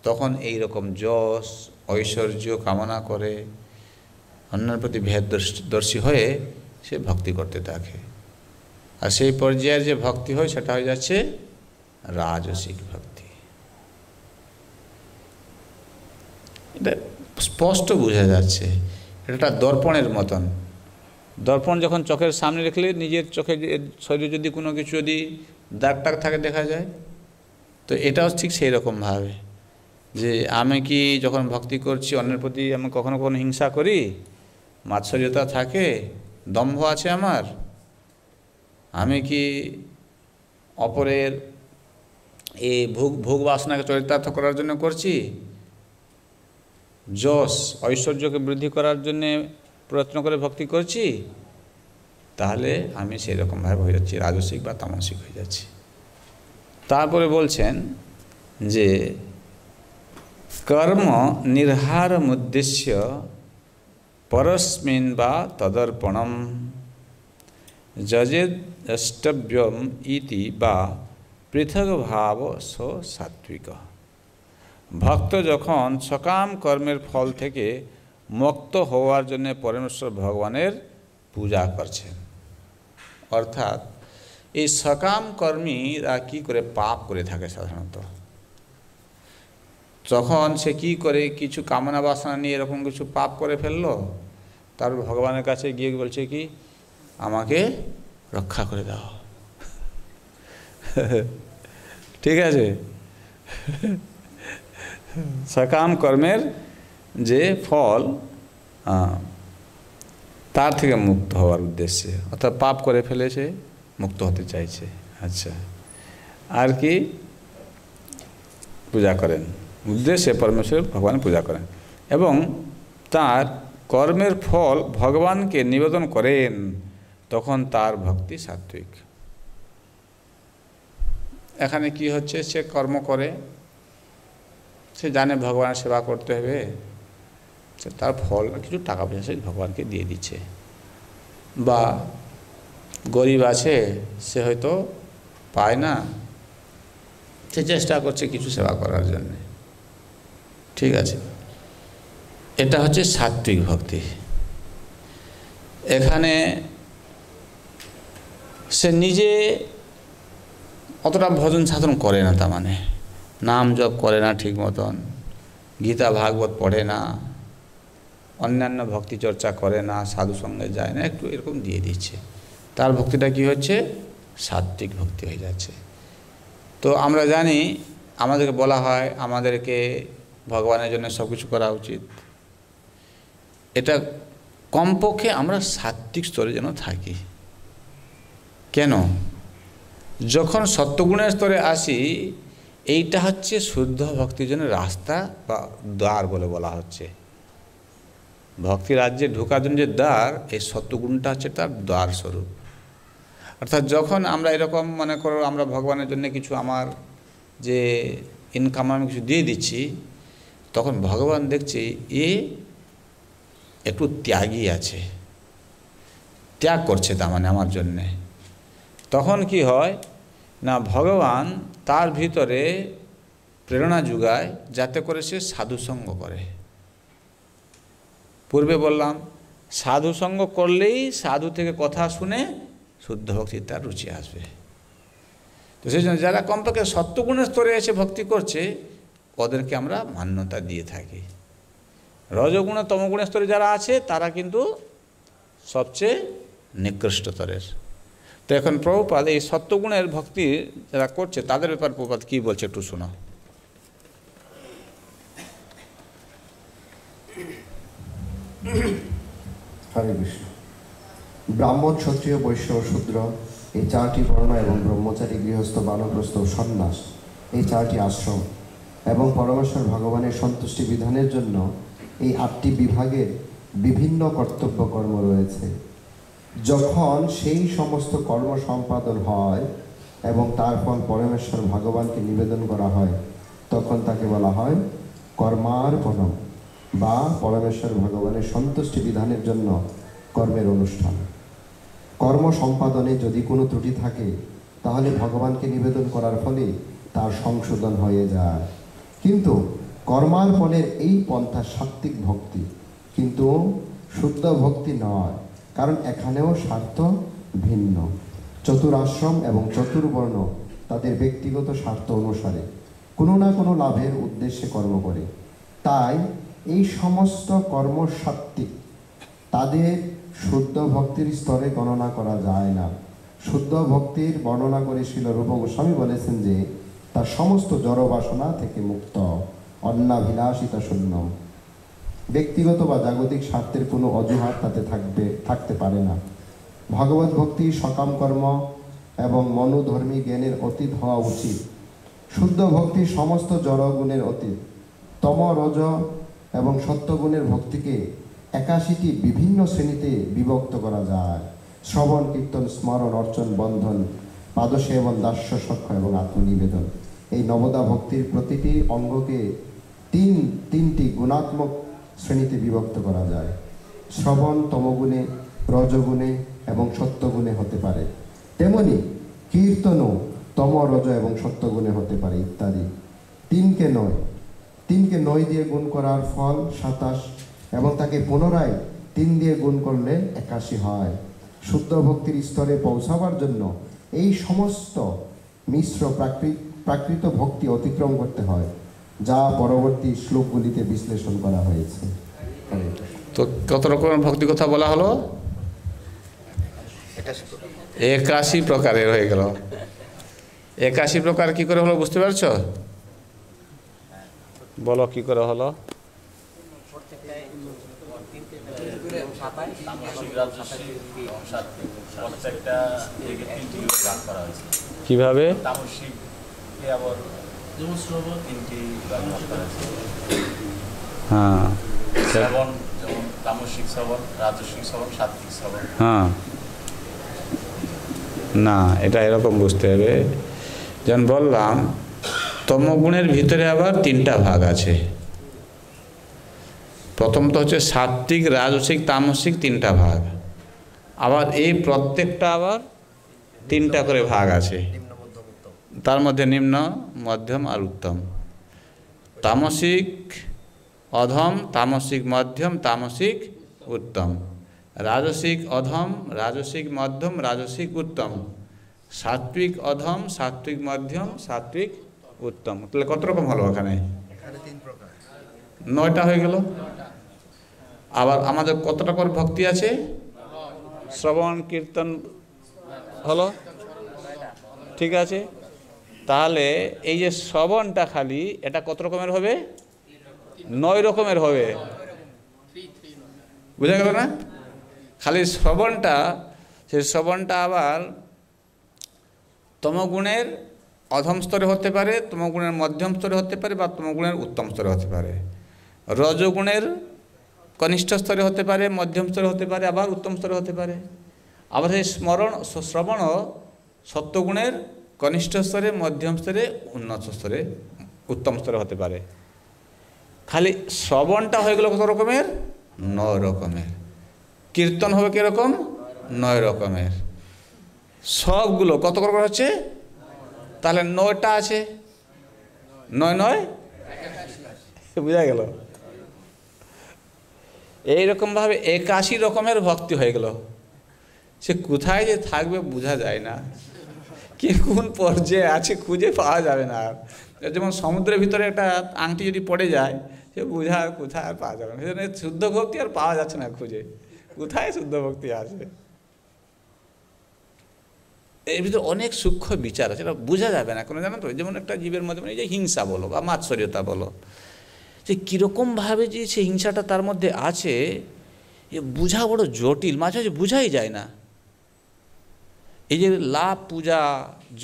তখন এই রকম যশ ঐশ্বর্য কামনা করে অন্যের প্রতি ভেদদর্শী হয়ে সে ভক্তি করতে থাকে। আর সেই পর্যায়ের যে ভক্তি হয় সেটা হয়ে যাচ্ছে রাজসিক ভক্তি। এটা স্পষ্ট বোঝা যাচ্ছে। এটা দর্পণের মতন। দর্পণ যখন চোখের সামনে রেখলে নিজের চোখে শরীরে যদি কোনো কিছু যদি দাগ টাগ থাকে দেখা যায়, তো এটাও ঠিক সেই রকমভাবে যে আমি কি যখন ভক্তি করছি অন্যের প্রতি আমি কখনো কখনো হিংসা করি, মাৎসর্যতা থাকে, দম্ভ আছে আমার, আমি কি অপরের এই ভোগ বাসনাকে চরিতার্থ করার জন্য করছি, যশ ঐশ্বর্যকে বৃদ্ধি করার জন্যে প্রয়ত্ন করে ভক্তি করছি, তাহলে আমি সেই রকমভাবে হয়ে যাচ্ছি রাজসিক বা তামসিক হয়ে যাচ্ছি। তারপরে বলছেন যে কর্ম নির্হারমুদ্দেশ্য পরস্মিন বা তদর্পণম যজেষ্টব্যম ইতি বা পৃথক ভাব স সাত্বিক। ভক্ত যখন সকাম কর্মের ফল থেকে মুক্ত হওয়ার জন্য পরমেশ্বর ভগবানের পূজা করছেন, অর্থাৎ এই সকাম কর্মীরা কি করে পাপ করে থাকে সাধারণত, যখন সে কি করে কিছু কামনা বাসনা নিয়ে এরকম কিছু পাপ করে ফেললো, তারপর ভগবানের কাছে গিয়ে বলছে কি আমাকে রক্ষা করে দাও। ঠিক আছে, সকাম কর্মের যে ফল তার থেকে মুক্ত হওয়ার উদ্দেশ্যে, অর্থাৎ পাপ করে ফেলেছে মুক্ত হতে চাইছে। আচ্ছা, আর কি পূজা করেন, উদ্দেশ্যে পরমেশ্বর ভগবান পূজা করেন এবং তার কর্মের ফল ভগবানকে নিবেদন করেন, তখন তার ভক্তি সাত্বিক। এখানে কি হচ্ছে, সে কর্ম করে, সে জানে ভগবানের সেবা করতে হবে, সে তার ফল কিছু টাকা পয়সা সে ভগবানকে দিয়ে দিচ্ছে, বা গরিব আছে সে হয়তো পায় না, সে চেষ্টা করছে কিছু সেবা করার জন্য। ঠিক আছে, এটা হচ্ছে সাত্বিক ভক্তি। এখানে সে নিজে অতটা ভজন সাধন করে না, তার মানে নাম জপ করে না ঠিক মতন, গীতা ভাগবত পড়ে না, অন্যান্য ভক্তি চর্চা করে না, সাধু সঙ্গে যায় না, একটু এরকম দিয়ে দিচ্ছে, তার ভক্তিটা কি হচ্ছে সাত্বিক ভক্তি হয়ে যাচ্ছে। তো আমরা জানি আমাদেরকে বলা হয় আমাদেরকে ভগবানের জন্য সব কিছু করা উচিত, এটা কমপক্ষে আমরা সাত্বিক স্তরে যেন থাকি। কেন? যখন সত্যগুণের স্তরে আসি, এইটা হচ্ছে শুদ্ধ ভক্তির জন্য রাস্তা বা দ্বার বলে বলা হচ্ছে। ভক্তি রাজ্যে ঢোকার জন্য যে দ্বার, এই সত্যগুণটা হচ্ছে তার দ্বার স্বরূপ। অর্থাৎ যখন আমরা এরকম মনে করো আমরা ভগবানের জন্য কিছু আমার যে ইনকাম আমি কিছু দিয়ে দিচ্ছি, তখন ভগবান দেখছে এ একটু ত্যাগী আছে, ত্যাগ করছে তার মানে আমার জন্যে। তখন কি হয় না, ভগবান তার ভিতরে প্রেরণা যোগায় যাতে করে সে সাধুসঙ্গ করে। পূর্বে বললাম সাধুসঙ্গ করলেই সাধু থেকে কথা শুনে শুদ্ধ ভক্তির তার রুচি আসবে। তো সেই জন্য যারা কমপক্ষে সত্যগুণের স্তরে এসে ভক্তি করছে ওদেরকে আমরা মান্যতা দিয়ে থাকি। রজগুণ তমগুণের স্তরে যারা আছে তারা কিন্তু সবচেয়ে নিকৃষ্ট স্তরের। তো এখন প্রভুপাদ এই সত্যগুণের ভক্তি যারা করছে তাদের ব্যাপার প্রভুপাদ কী বলছে একটু শোনো। হরে কৃষ্ণ। ব্রাহ্মণ, ক্ষত্রিয়, বৈশ্য ও শূদ্র এই 4টি বর্ণ এবং ব্রহ্মচারী, গৃহস্থ, বানপ্রস্থ ও সন্ন্যাস এই 4টি আশ্রম এবং পরমেশ্বর ভগবানের সন্তুষ্টি বিধানের জন্য এই 8টি বিভাগের বিভিন্ন কর্তব্য কর্ম রয়েছে। যখন সেই সমস্ত কর্ম সম্পাদন হয় এবং তার ফল পরমেশ্বর ভগবানকে নিবেদন করা হয়, তখন তাকে বলা হয় কর্মার্পণম বা পরমেশ্বর ভগবানের সন্তুষ্টি বিধানের জন্য কর্মের অনুষ্ঠান। কর্ম সম্পাদনে যদি কোনো ত্রুটি থাকে তাহলে ভগবানকে নিবেদন করার ফলে তার সংশোধন হয়ে যায়। কিন্তু কর্মার্পণের এই পন্থা সাত্ত্বিক ভক্তি, কিন্তু শুদ্ধ ভক্তি নয়, কারণ এখানেও স্বার্থ ভিন্ন। চতুরাশ্রম এবং চতুর্বর্ণ তাদের ব্যক্তিগত স্বার্থ অনুসারে কোনো না কোনো লাভের উদ্দেশ্যে কর্ম করে, তাই এই সমস্ত কর্ম সাত্ত্বিক। তাদের শুদ্ধ ভক্তির স্তরে গণনা করা যায় না। শুদ্ধ ভক্তির বর্ণনা করে শ্রীল রূপ গোস্বামী বলেছেন যে তার সমস্ত জড় বাসনা থেকে মুক্ত, অন্নাভিলাষিতা শূন্য। ব্যক্তিগত বা জাগতিক স্বার্থের কোনো অজুহাত তাতে থাকতে পারে না। ভগবত ভক্তি সকাম কর্ম এবং মনোধর্মী জ্ঞানের অতীত হওয়া উচিত। শুদ্ধ ভক্তি সমস্ত জড় গুণের অতীত। তম, রজ এবং সত্যগুণের ভক্তিকে 81টি বিভিন্ন শ্রেণীতে বিভক্ত করা যায়: শ্রবণ, কীর্তন, স্মরণ, অর্চন, বন্ধন, পাদসেবন, দাস্য, সখ্য এবং আত্মনিবেদন। এই নবদা ভক্তির প্রতিটি অঙ্গকে তিনটি গুণাত্মক শ্রেণীতে বিভক্ত করা যায়। শ্রবণ তমগুণে, রজগুণে এবং সত্যগুণে হতে পারে, তেমনি কীর্তনও তম, রজ এবং সত্যগুণে হতে পারে ইত্যাদি। তিনকে 9 দিয়ে গুণ করার ফল 27 এবং তাকে পুনরায় 3 দিয়ে গুণ করলে 81 হয়। শুদ্ধ ভক্তির স্তরে পৌঁছাবার জন্য এই সমস্ত মিশ্র প্রাকৃত ভক্তি অতিক্রম করতে হয়, যা পরবর্তী শ্লোকগুলিতে বিশ্লেষণ করা হয়েছে। তো কত রকমের ভক্তি কথা বলা হলো? 81 প্রকারের হয়ে গেল। 81 প্রকার কি করে হলো বুঝতে পারছো? বলো কি করে হলো? কিভাবে? হ্যাঁ, হ্যাঁ, না এটা এরকম বুঝতে হবে। যেমন বললাম তমগুণের ভিতরে আবার 3টা ভাগ আছে। প্রথম তো হচ্ছে সাত্ত্বিক, রাজসিক, তামসিক 3টা ভাগ। আবার এই প্রত্যেকটা আবার 3টা করে ভাগ আছে। তার মধ্যে নিম্ন, মধ্যম আর উত্তম। তামসিক অধম, তামসিক মধ্যম, তামসিক উত্তম। রাজসিক অধম, রাজসিক মধ্যম, রাজসিক উত্তম। সাত্ত্বিক অধম, সাত্ত্বিক মধ্যম, সাত্ত্বিক উত্তম। তাহলে কত রকম হলো ওখানে? 9টা হয়ে গেল। আবার আমাদের কতটা করে ভক্তি আছে? শ্রবণ, কীর্তন হলো, ঠিক আছে। তাহলে এই যে শ্রবণটা খালি, এটা কত রকমের হবে? 9 রকমের হবে। বুঝা গেল না? খালি শ্রবণটা, সেই শ্রবণটা আবার তমগুণের অধম স্তরে হতে পারে, তমগুণের মধ্যম স্তরে হতে পারে, বা তমগুণের উত্তম স্তরে হতে পারে। রজগুণের কনিষ্ঠ স্তরে হতে পারে, মধ্যম স্তরে হতে পারে, আবার উত্তম স্তরে হতে পারে। আবার সেই শ্রবণও সত্যগুণের কনিষ্ঠ স্তরে, মধ্যম স্তরে, উন্নত স্তরে, উত্তম স্তরে হতে পারে। খালি শ্রবণটা হয়ে গেল কত রকমের? 9 রকমের। কীর্তন হবে কীরকম? 9 রকমের। সবগুলো কত রকম হচ্ছে? তাহলে 9টা আছে, 9 বুঝা গেল? এইরকমভাবে 81 রকমের ভক্তি হয়ে গেল। সে কোথায় যে থাকবে বোঝা যায় না, কি কোন পর্যায়ে আছে খুঁজে পাওয়া যাবে না। যেমন সমুদ্রের ভিতরে একটা আংটি যদি পড়ে যায়, সে বোঝা কোথায় আর পাওয়া যাবে না। সেজন্য শুদ্ধ ভক্তি আর পাওয়া যাচ্ছে না খুঁজে, কোথায় শুদ্ধ ভক্তি আছে। এর ভিতরে অনেক সূক্ষ্ম বিচার আছে, এটা বোঝা যাবে না কোনো, জানো তো। যেমন একটা জীবের মধ্যে এই যে হিংসা বলো বা মাৎসর্যতা বলো, যে কীরকমভাবে যে সে হিংসাটা তার মধ্যে আছে এ বোঝা বড় জটিল, মাঝে মাঝে বোঝাই যায় না। এই যে লাভ, পূজা,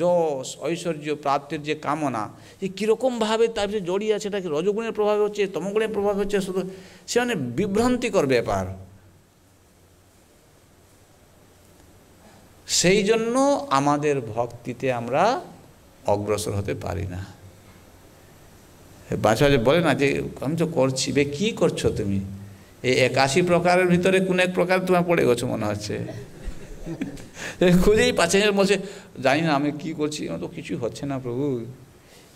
যশ, ঐশ্বর্য প্রাপ্তির যে কামনা, যে কীরকমভাবে তার সাথে জড়িয়ে আছে, এটা কি রজগুণের প্রভাবে হচ্ছে, তমগুণের প্রভাবে হচ্ছে, শুধু সে মানে বিভ্রান্তিকর ব্যাপার। সেই জন্য আমাদের ভক্তিতে আমরা অগ্রসর হতে পারি না। বাচ্চা বলে না যে আমি তো করছি, বে কী করছো তুমি? এই 81 প্রকারের ভিতরে কোন এক প্রকার তোমার পড়ে গেছো মনে হচ্ছে, খুঁজেই পাচ্ছে। বলছে জানি না আমি কি করছি, আমার তো কিছু হচ্ছে না প্রভু,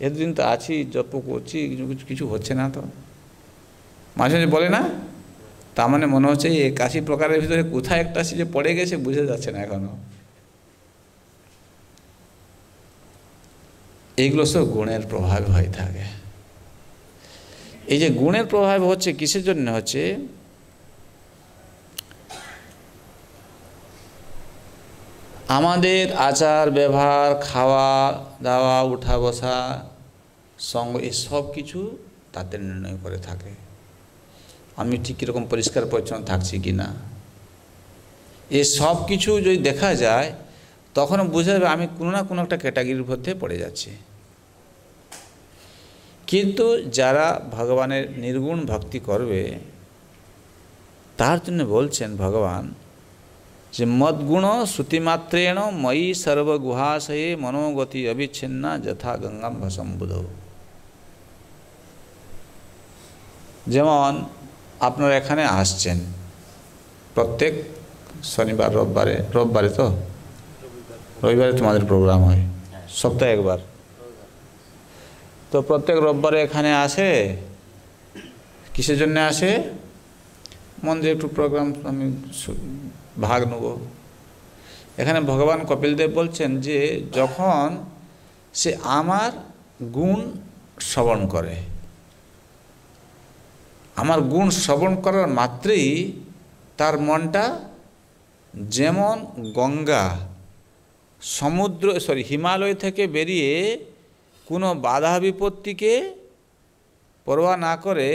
এতদিন তো আছি, জপ করছি, কিছু হচ্ছে না। তো মাঝে মাঝে বলে না, তার মানে মনে হচ্ছে এই 81 প্রকারের ভিতরে কোথায় একটা যে পড়ে গেছে, বুঝে যাচ্ছে না এখনো। এইগুলো সব গুণের প্রভাব হয়ে থাকে। এই যে গুণের প্রভাব হচ্ছে কিসের জন্য হচ্ছে? আমাদের আচার ব্যবহার, খাওয়া দাওয়া, উঠা বসা, সঙ্গ, এই সব কিছু তাতে নির্ণয় করে থাকে আমি ঠিক কীরকম পরিষ্কার পরিচ্ছন্ন থাকছি কি না। এই সব কিছু যদি দেখা যায় তখন বোঝা যাবে আমি কোনো না কোনো একটা ক্যাটাগরির মধ্যে পড়ে যাচ্ছি। কিন্তু যারা ভগবানের নির্গুণ ভক্তি করবে তার জন্য বলছেন ভগবান যে মদ্গুণ শ্রুতিমাত্রেণ ময়ি সর্বগুহাশয়ে মনোগতি অবিচ্ছিন্না যথা গঙ্গাম ভসম্বুধ। যেমন আপনারা এখানে আসছেন প্রত্যেক শনিবার, রবিবারে তো রবিবারে তোমাদের প্রোগ্রাম হয়, সপ্তাহে একবার। তো প্রত্যেক রবিবারে এখানে আসে, কিসের জন্য আসে? মন্দিরে একটু প্রোগ্রাম আমি ভাগ নেব। এখানে ভগবান কপিলদেব বলছেন যে যখন সে আমার গুণ শ্রবণ করে, আমার গুণ শ্রবণ করার মাত্রেই তার মনটা যেমন গঙ্গা হিমালয় থেকে বেরিয়ে কোনো বাধা বিপত্তিকে পরোয়া না করে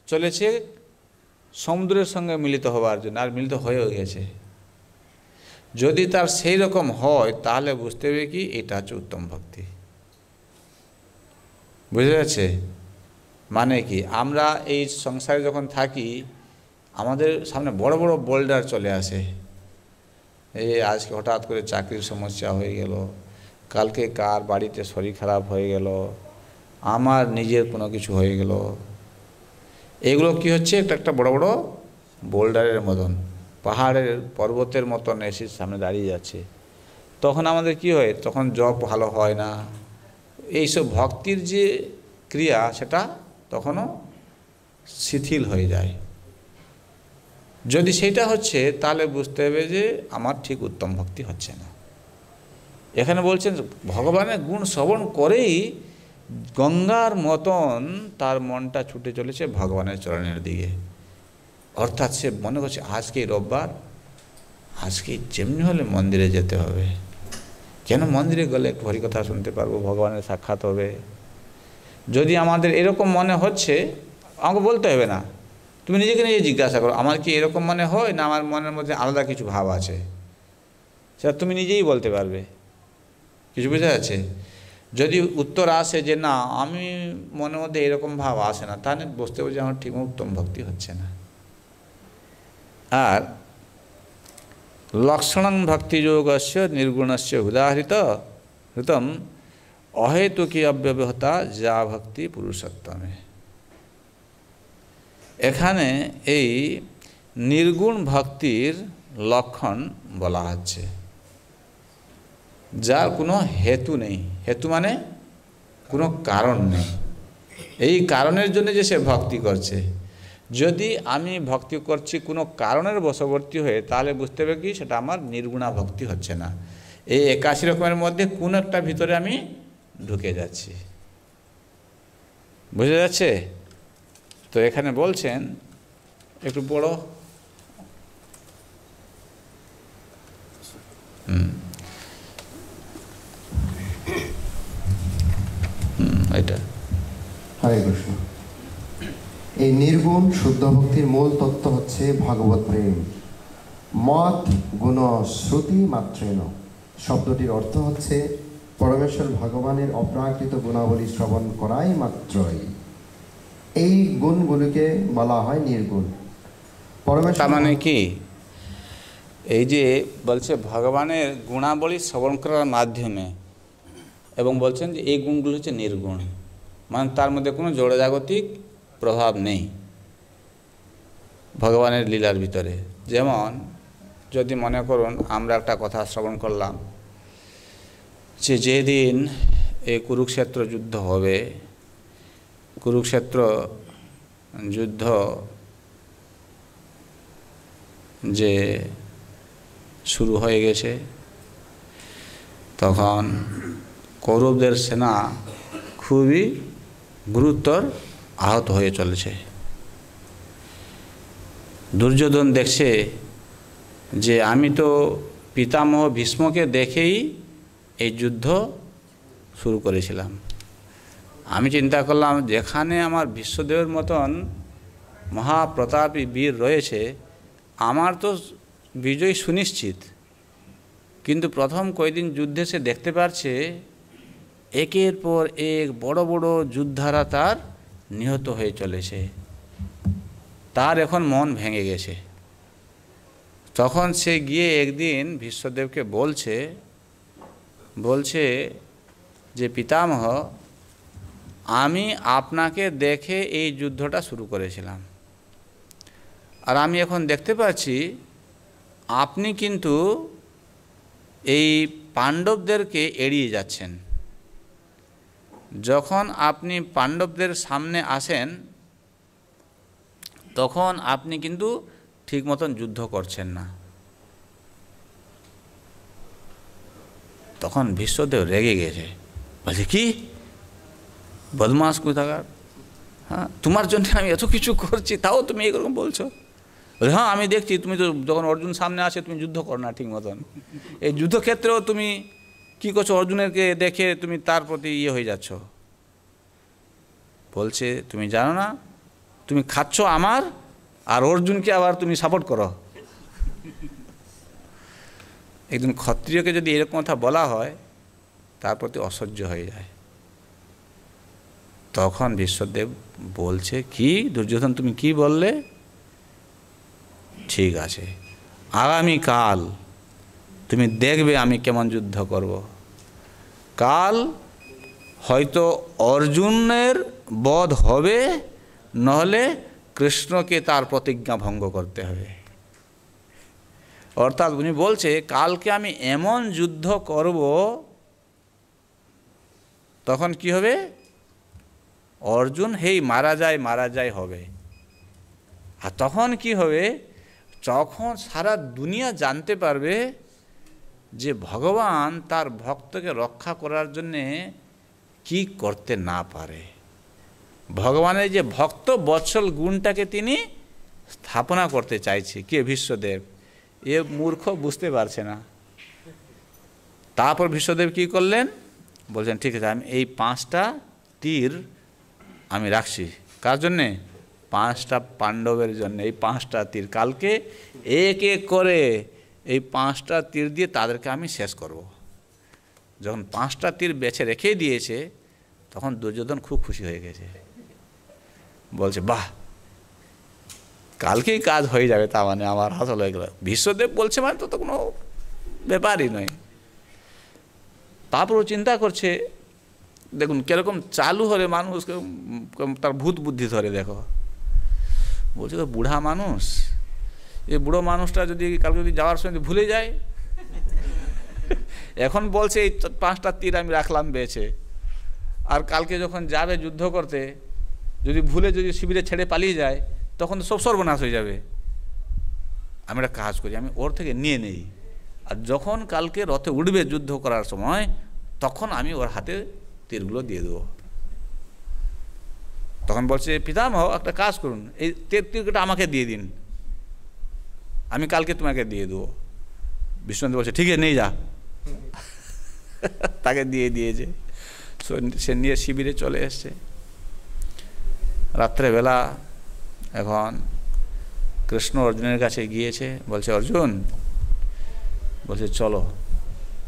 চলেছে সমুদ্রের সঙ্গে মিলিত হওয়ার জন্য, আর মিলিত হয়েও গেছে। যদি তার সেই রকম হয় তাহলে বুঝতে হবে কি এটা হচ্ছে উত্তম ভক্তি। বুঝে যাচ্ছে? মানে কি, আমরা এই সংসারে যখন থাকি আমাদের সামনে বড় বড় বোল্ডার চলে আসে। এই আজকে হঠাৎ করে চাকরির সমস্যা হয়ে গেল, কালকে কার বাড়িতে শরীর খারাপ হয়ে গেল, আমার নিজের কোনো কিছু হয়ে গেল। এগুলো কি হচ্ছে, একটা বড় বড় বোল্ডারের মতন, পাহাড়ের পর্বতের মতন এসে সামনে দাঁড়িয়ে যাচ্ছে। তখন আমাদের কি হয়, তখন জব ভালো হয় না, এইসব ভক্তির যে ক্রিয়া সেটা তখনও শিথিল হয়ে যায়। যদি সেটা হচ্ছে তাহলে বুঝতে হবে যে আমার ঠিক উত্তম ভক্তি হচ্ছে না। এখানে বলছেন ভগবানের গুণ শ্রবণ করেই গঙ্গার মতন তার মনটা ছুটে চলেছে ভগবানের চরণের দিকে। অর্থাৎ সে মনে করছে আজকে রোববার, আজকে যেমনি হলে মন্দিরে যেতে হবে। কেন? মন্দিরে গেলে একটু হরিকথা শুনতে পারবো, ভগবানের সাক্ষাৎ হবে। যদি আমাদের এরকম মনে হচ্ছে, আমাকে বলতে হবে না, তুমি নিজেকে নিজে জিজ্ঞাসা করো আমার কি এরকম মনে হয় না আমার মনের মধ্যে আলাদা কিছু ভাব আছে, সেটা তুমি নিজেই বলতে পারবে। কিছু বুঝা যাচ্ছে? যদি উত্তর আসে যে না আমি মনের মধ্যে এরকম ভাব আসে না, তাহলে বুঝতে হবে যে আমার ঠিক উত্তম ভক্তি হচ্ছে না। আর লক্ষণং ভক্তিযোগস্য নির্গুণস্য উদাহৃতম অহেতুকি অব্যবহতা যা ভক্তি পুরুষোত্তমে। এখানে এই নির্গুণ ভক্তির লক্ষণ বলা হচ্ছে, যার কোনো হেতু নেই। হেতু মানে কোনো কারণ নেই। এই কারণের জন্য যে সে ভক্তি করছে, যদি আমি ভক্তি করছি কোনো কারণের বশবর্তী হয়ে, তাহলে বুঝতে হবে কি সেটা আমার নির্গুণা ভক্তি হচ্ছে না। এই 81 রকমের মধ্যে কোন একটা ভিতরে আমি ঢুকে যাচ্ছি। বুঝে যাচ্ছে? তো এখানে বলছেন একটু বড় এটা হরে কৃষ্ণ। নির্গুণ শুদ্ধ ভক্তির মূল তত্ত্ব হচ্ছে ভাগবত প্রেম। মত গুণ শ্রুতি মাত্রেন শব্দটির অর্থ হচ্ছে পরমেশ্বর ভগবানের অপ্রাকৃত গুণাবলী শ্রবণ করাই মাত্রই। এই গুণগুলিকে বলা হয় নির্গুণ। তার মানে কি, এই যে বলছে ভগবানের গুণাবলী শ্রবণ করার মাধ্যমে, এবং বলছেন যে এই গুণগুলো হচ্ছে নির্গুণ, মানে তার মধ্যে কোনো জড়জাগতিক প্রভাব নেই ভগবানের লীলার ভিতরে। যেমন যদি মনে করুন আমরা একটা কথা শ্রবণ করলাম যে যেদিন এই কুরুক্ষেত্র যুদ্ধ হবে, কুরুক্ষেত্র যুদ্ধ যে শুরু হয়ে গেছে, তখন কৌরবদের সেনা খুবই গুরুতর আহত হয়ে চলেছে। দুর্যোধন দেখছে যে আমি তো পিতামহ ভীষ্মকে দেখেই এই যুদ্ধ শুরু করেছিলাম। আমি চিন্তা করলাম যেখানে আমার ভীষ্মদেবের মতন মহাপ্রতাপী বীর রয়েছে, আমার তো বিজয় সুনিশ্চিত। কিন্তু প্রথম কয়েকদিন যুদ্ধে সে দেখতে পারছে একের পর এক বড় বড় যোদ্ধারা তার নিহত হয়ে চলেছে। তার এখন মন ভেঙে গেছে। তখন সে গিয়ে একদিন ভীষ্মদেবকে বলছে যে পিতামহ, আমি আপনাকে দেখে এই যুদ্ধটা শুরু করেছিলাম, আর আমি এখন দেখতে পাচ্ছি আপনি কিন্তু এই পাণ্ডবদেরকে এড়িয়ে যাচ্ছেন। যখন আপনি পাণ্ডবদের সামনে আসেন তখন আপনি কিন্তু ঠিক মতন যুদ্ধ করছেন না। তখন ভীষ্মদেব রেগে গেছে, বলছে কি বদমাস কোথাকার, হ্যাঁ তোমার জন্য আমি এত কিছু করছি তাও তুমি এরকম বলছো। হ্যাঁ আমি দেখছি, তুমি তো যখন অর্জুন সামনে আসে তুমি যুদ্ধ করো না ঠিক মতন, এই যুদ্ধক্ষেত্রেও তুমি কি করছো, অর্জুনেরকে দেখে তুমি তার প্রতি ইয়ে হয়ে যাচ্ছ। বলছে তুমি জানো না, তুমি খাচ্ছ আমার, আর অর্জুনকে আবার তুমি সাপোর্ট করো। একজন ক্ষত্রিয়কে যদি এরকম কথা বলা হয় তার প্রতি অসহ্য হয়ে যায়। তখন ভীষ্মদেব বলছে কি দুর্যোধন তুমি কি বললে, ঠিক আছে আগামীকাল তুমি দেখবে আমি কেমন যুদ্ধ করব। কাল হয়তো অর্জুনের বধ হবে, নহলে কৃষ্ণকে তার প্রতিজ্ঞা ভঙ্গ করতে হবে। অর্থাৎ উনি বলছে কালকে আমি এমন যুদ্ধ করব, তখন কি হবে, অর্জুন হেই মারা যায় হবে। আর তখন কি হবে, যখন সারা দুনিয়া জানতে পারবে যে ভগবান তার ভক্তকে রক্ষা করার জন্যে কি করতে না পারে, ভগবানের যে ভক্ত বৎসল গুণটাকে তিনি স্থাপনা করতে চাইছে। কে ভীষ্মদেব, এ মূর্খ বুঝতে পারছে না। তারপর ভীষ্মদেব কি করলেন, বলছেন ঠিক আছে আমি এই 5টা তীর আমি রাখছি, কার জন্যে, 5টা পাণ্ডবের জন্য। এই 5টা তীর কালকে এক এক করে এই 5টা তীর দিয়ে তাদেরকে আমি শেষ করব। যখন 5টা তীর বেছে রেখে দিয়েছে তখন দুর্যোধন খুব খুশি হয়ে গেছে, বলছে বাহ কালকেই কাজ হয়ে যাবে, তা মানে আমার হাসল হয়ে গেল। ভীষ্মদেব বলছে মানে তো কোনো ব্যাপারই নয়। তারপরও চিন্তা করছে, দেখুন কিরকম চালু হলে মানুষ তার ভূত বুদ্ধি ধরে। দেখো বলছে তো বুড়া মানুষ, এই বুড়ো মানুষটা যদি কালকে যদি যাওয়ার সময় ভুলে যায়, এখন বলছে এই 5টা তীর আমি রাখলাম বেছে, আর কালকে যখন যাবে যুদ্ধ করতে যদি ভুলে যদি শিবিরে ছেড়ে পালিয়ে যায় তখন তো সব সর্বনাশ হয়ে যাবে। আমি একটা কাজ করি, আমি ওর থেকে নিয়ে নেই, আর যখন কালকে রথে উঠবে যুদ্ধ করার সময় তখন আমি ওর হাতে তীরগুলো দিয়ে দেবো। তখন বলছে পিতামহ একটা কাজ করুন, এই তীরটা আমাকে দিয়ে দিন, আমি কালকে তোমাকে দিয়ে দেবো। বিষ্ণুদেব বলছে ঠিক আছে নিয়ে যা। তাকে দিয়ে দিয়েছে, সে নিয়ে শিবিরে চলে এসছে। রাত্রেবেলা এখন কৃষ্ণ অর্জুনের কাছে গিয়েছে, বলছে অর্জুন, বলছে চলো।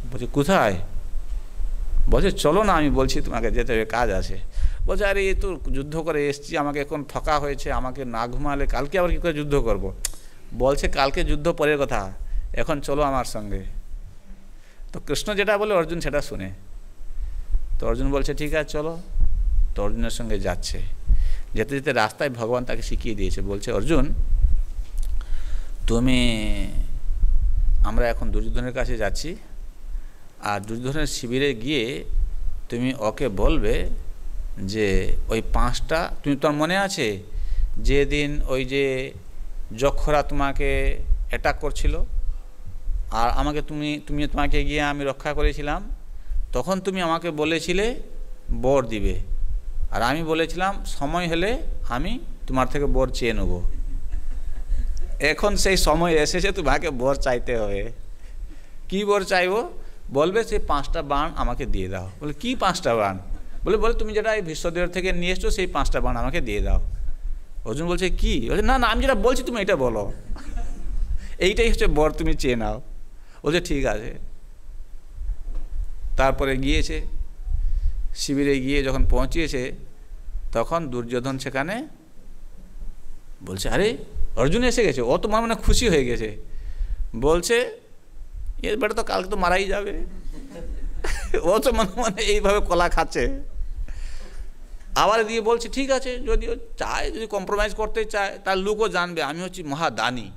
বলছে কোথায়? বলছে চলো না, আমি বলছি তোমাকে যেতে হবে, কাজ আছে। বলছে আরে এই তো যুদ্ধ করে এসছি, আমাকে এখন থকা হয়েছে, আমাকে না ঘুমালে কালকে আবার কী করে যুদ্ধ করব। বলছে কালকে যুদ্ধ পরের কথা, এখন চলো আমার সঙ্গে। তো কৃষ্ণ যেটা বলে অর্জুন সেটা শুনে। তো অর্জুন বলছে ঠিক আছে চলো। তো অর্জুনের সঙ্গে যাচ্ছে। যেতে যেতে রাস্তায় ভগবান তাকে শিখিয়ে দিয়েছে, বলছে অর্জুন আমরা এখন দুর্যোধনের কাছে যাচ্ছি, আর দুর্যোধনের শিবিরে গিয়ে তুমি ওকে বলবে যে ওই 5টা, তুমি তোমার মনে আছে যেদিন ওই যে যক্ষরা তোমাকে অ্যাটাক করছিল আর আমাকে তোমাকে গিয়ে আমি রক্ষা করেছিলাম, তখন তুমি আমাকে বলেছিলে বর দিবে, আর আমি বলেছিলাম সময় হলে আমি তোমার থেকে বর চেয়ে নেব। এখন সেই সময় এসেছে, তোমাকে বর চাইতে হবে। কি বর চাইবো? বলবে সেই 5টা বাণ আমাকে দিয়ে দাও। বলে কি 5টা বাণ? বলে তুমি যেটা এই ভীষ্মদেবের থেকে নিয়ে এসছো সেই 5টা বাণ আমাকে দিয়ে দাও। অর্জুন বলছে কি? বলছে না আমি যেটা বলছি তুমি এটা বলো, এইটাই হচ্ছে বর, তুমি চেয়ে নাও। বলছে ঠিক আছে। তারপরে গিয়েছে, শিবিরে গিয়ে যখন পৌঁছিয়েছে তখন দুর্যোধন সেখানে বলছে আরে অর্জুন এসে গেছে, ও তো মানে খুশি হয়ে গেছে। বলছে এর বেটা তো কালকে তো মারাই যাবে। ও তো মানে এইভাবে কলা খাচ্ছে। আবার দিয়ে বলছে ঠিক আছে, যদি চায়, যদি কম্প্রোমাইজ করতে চায় তার লোকও জানবে আমি হচ্ছি মহাদানী।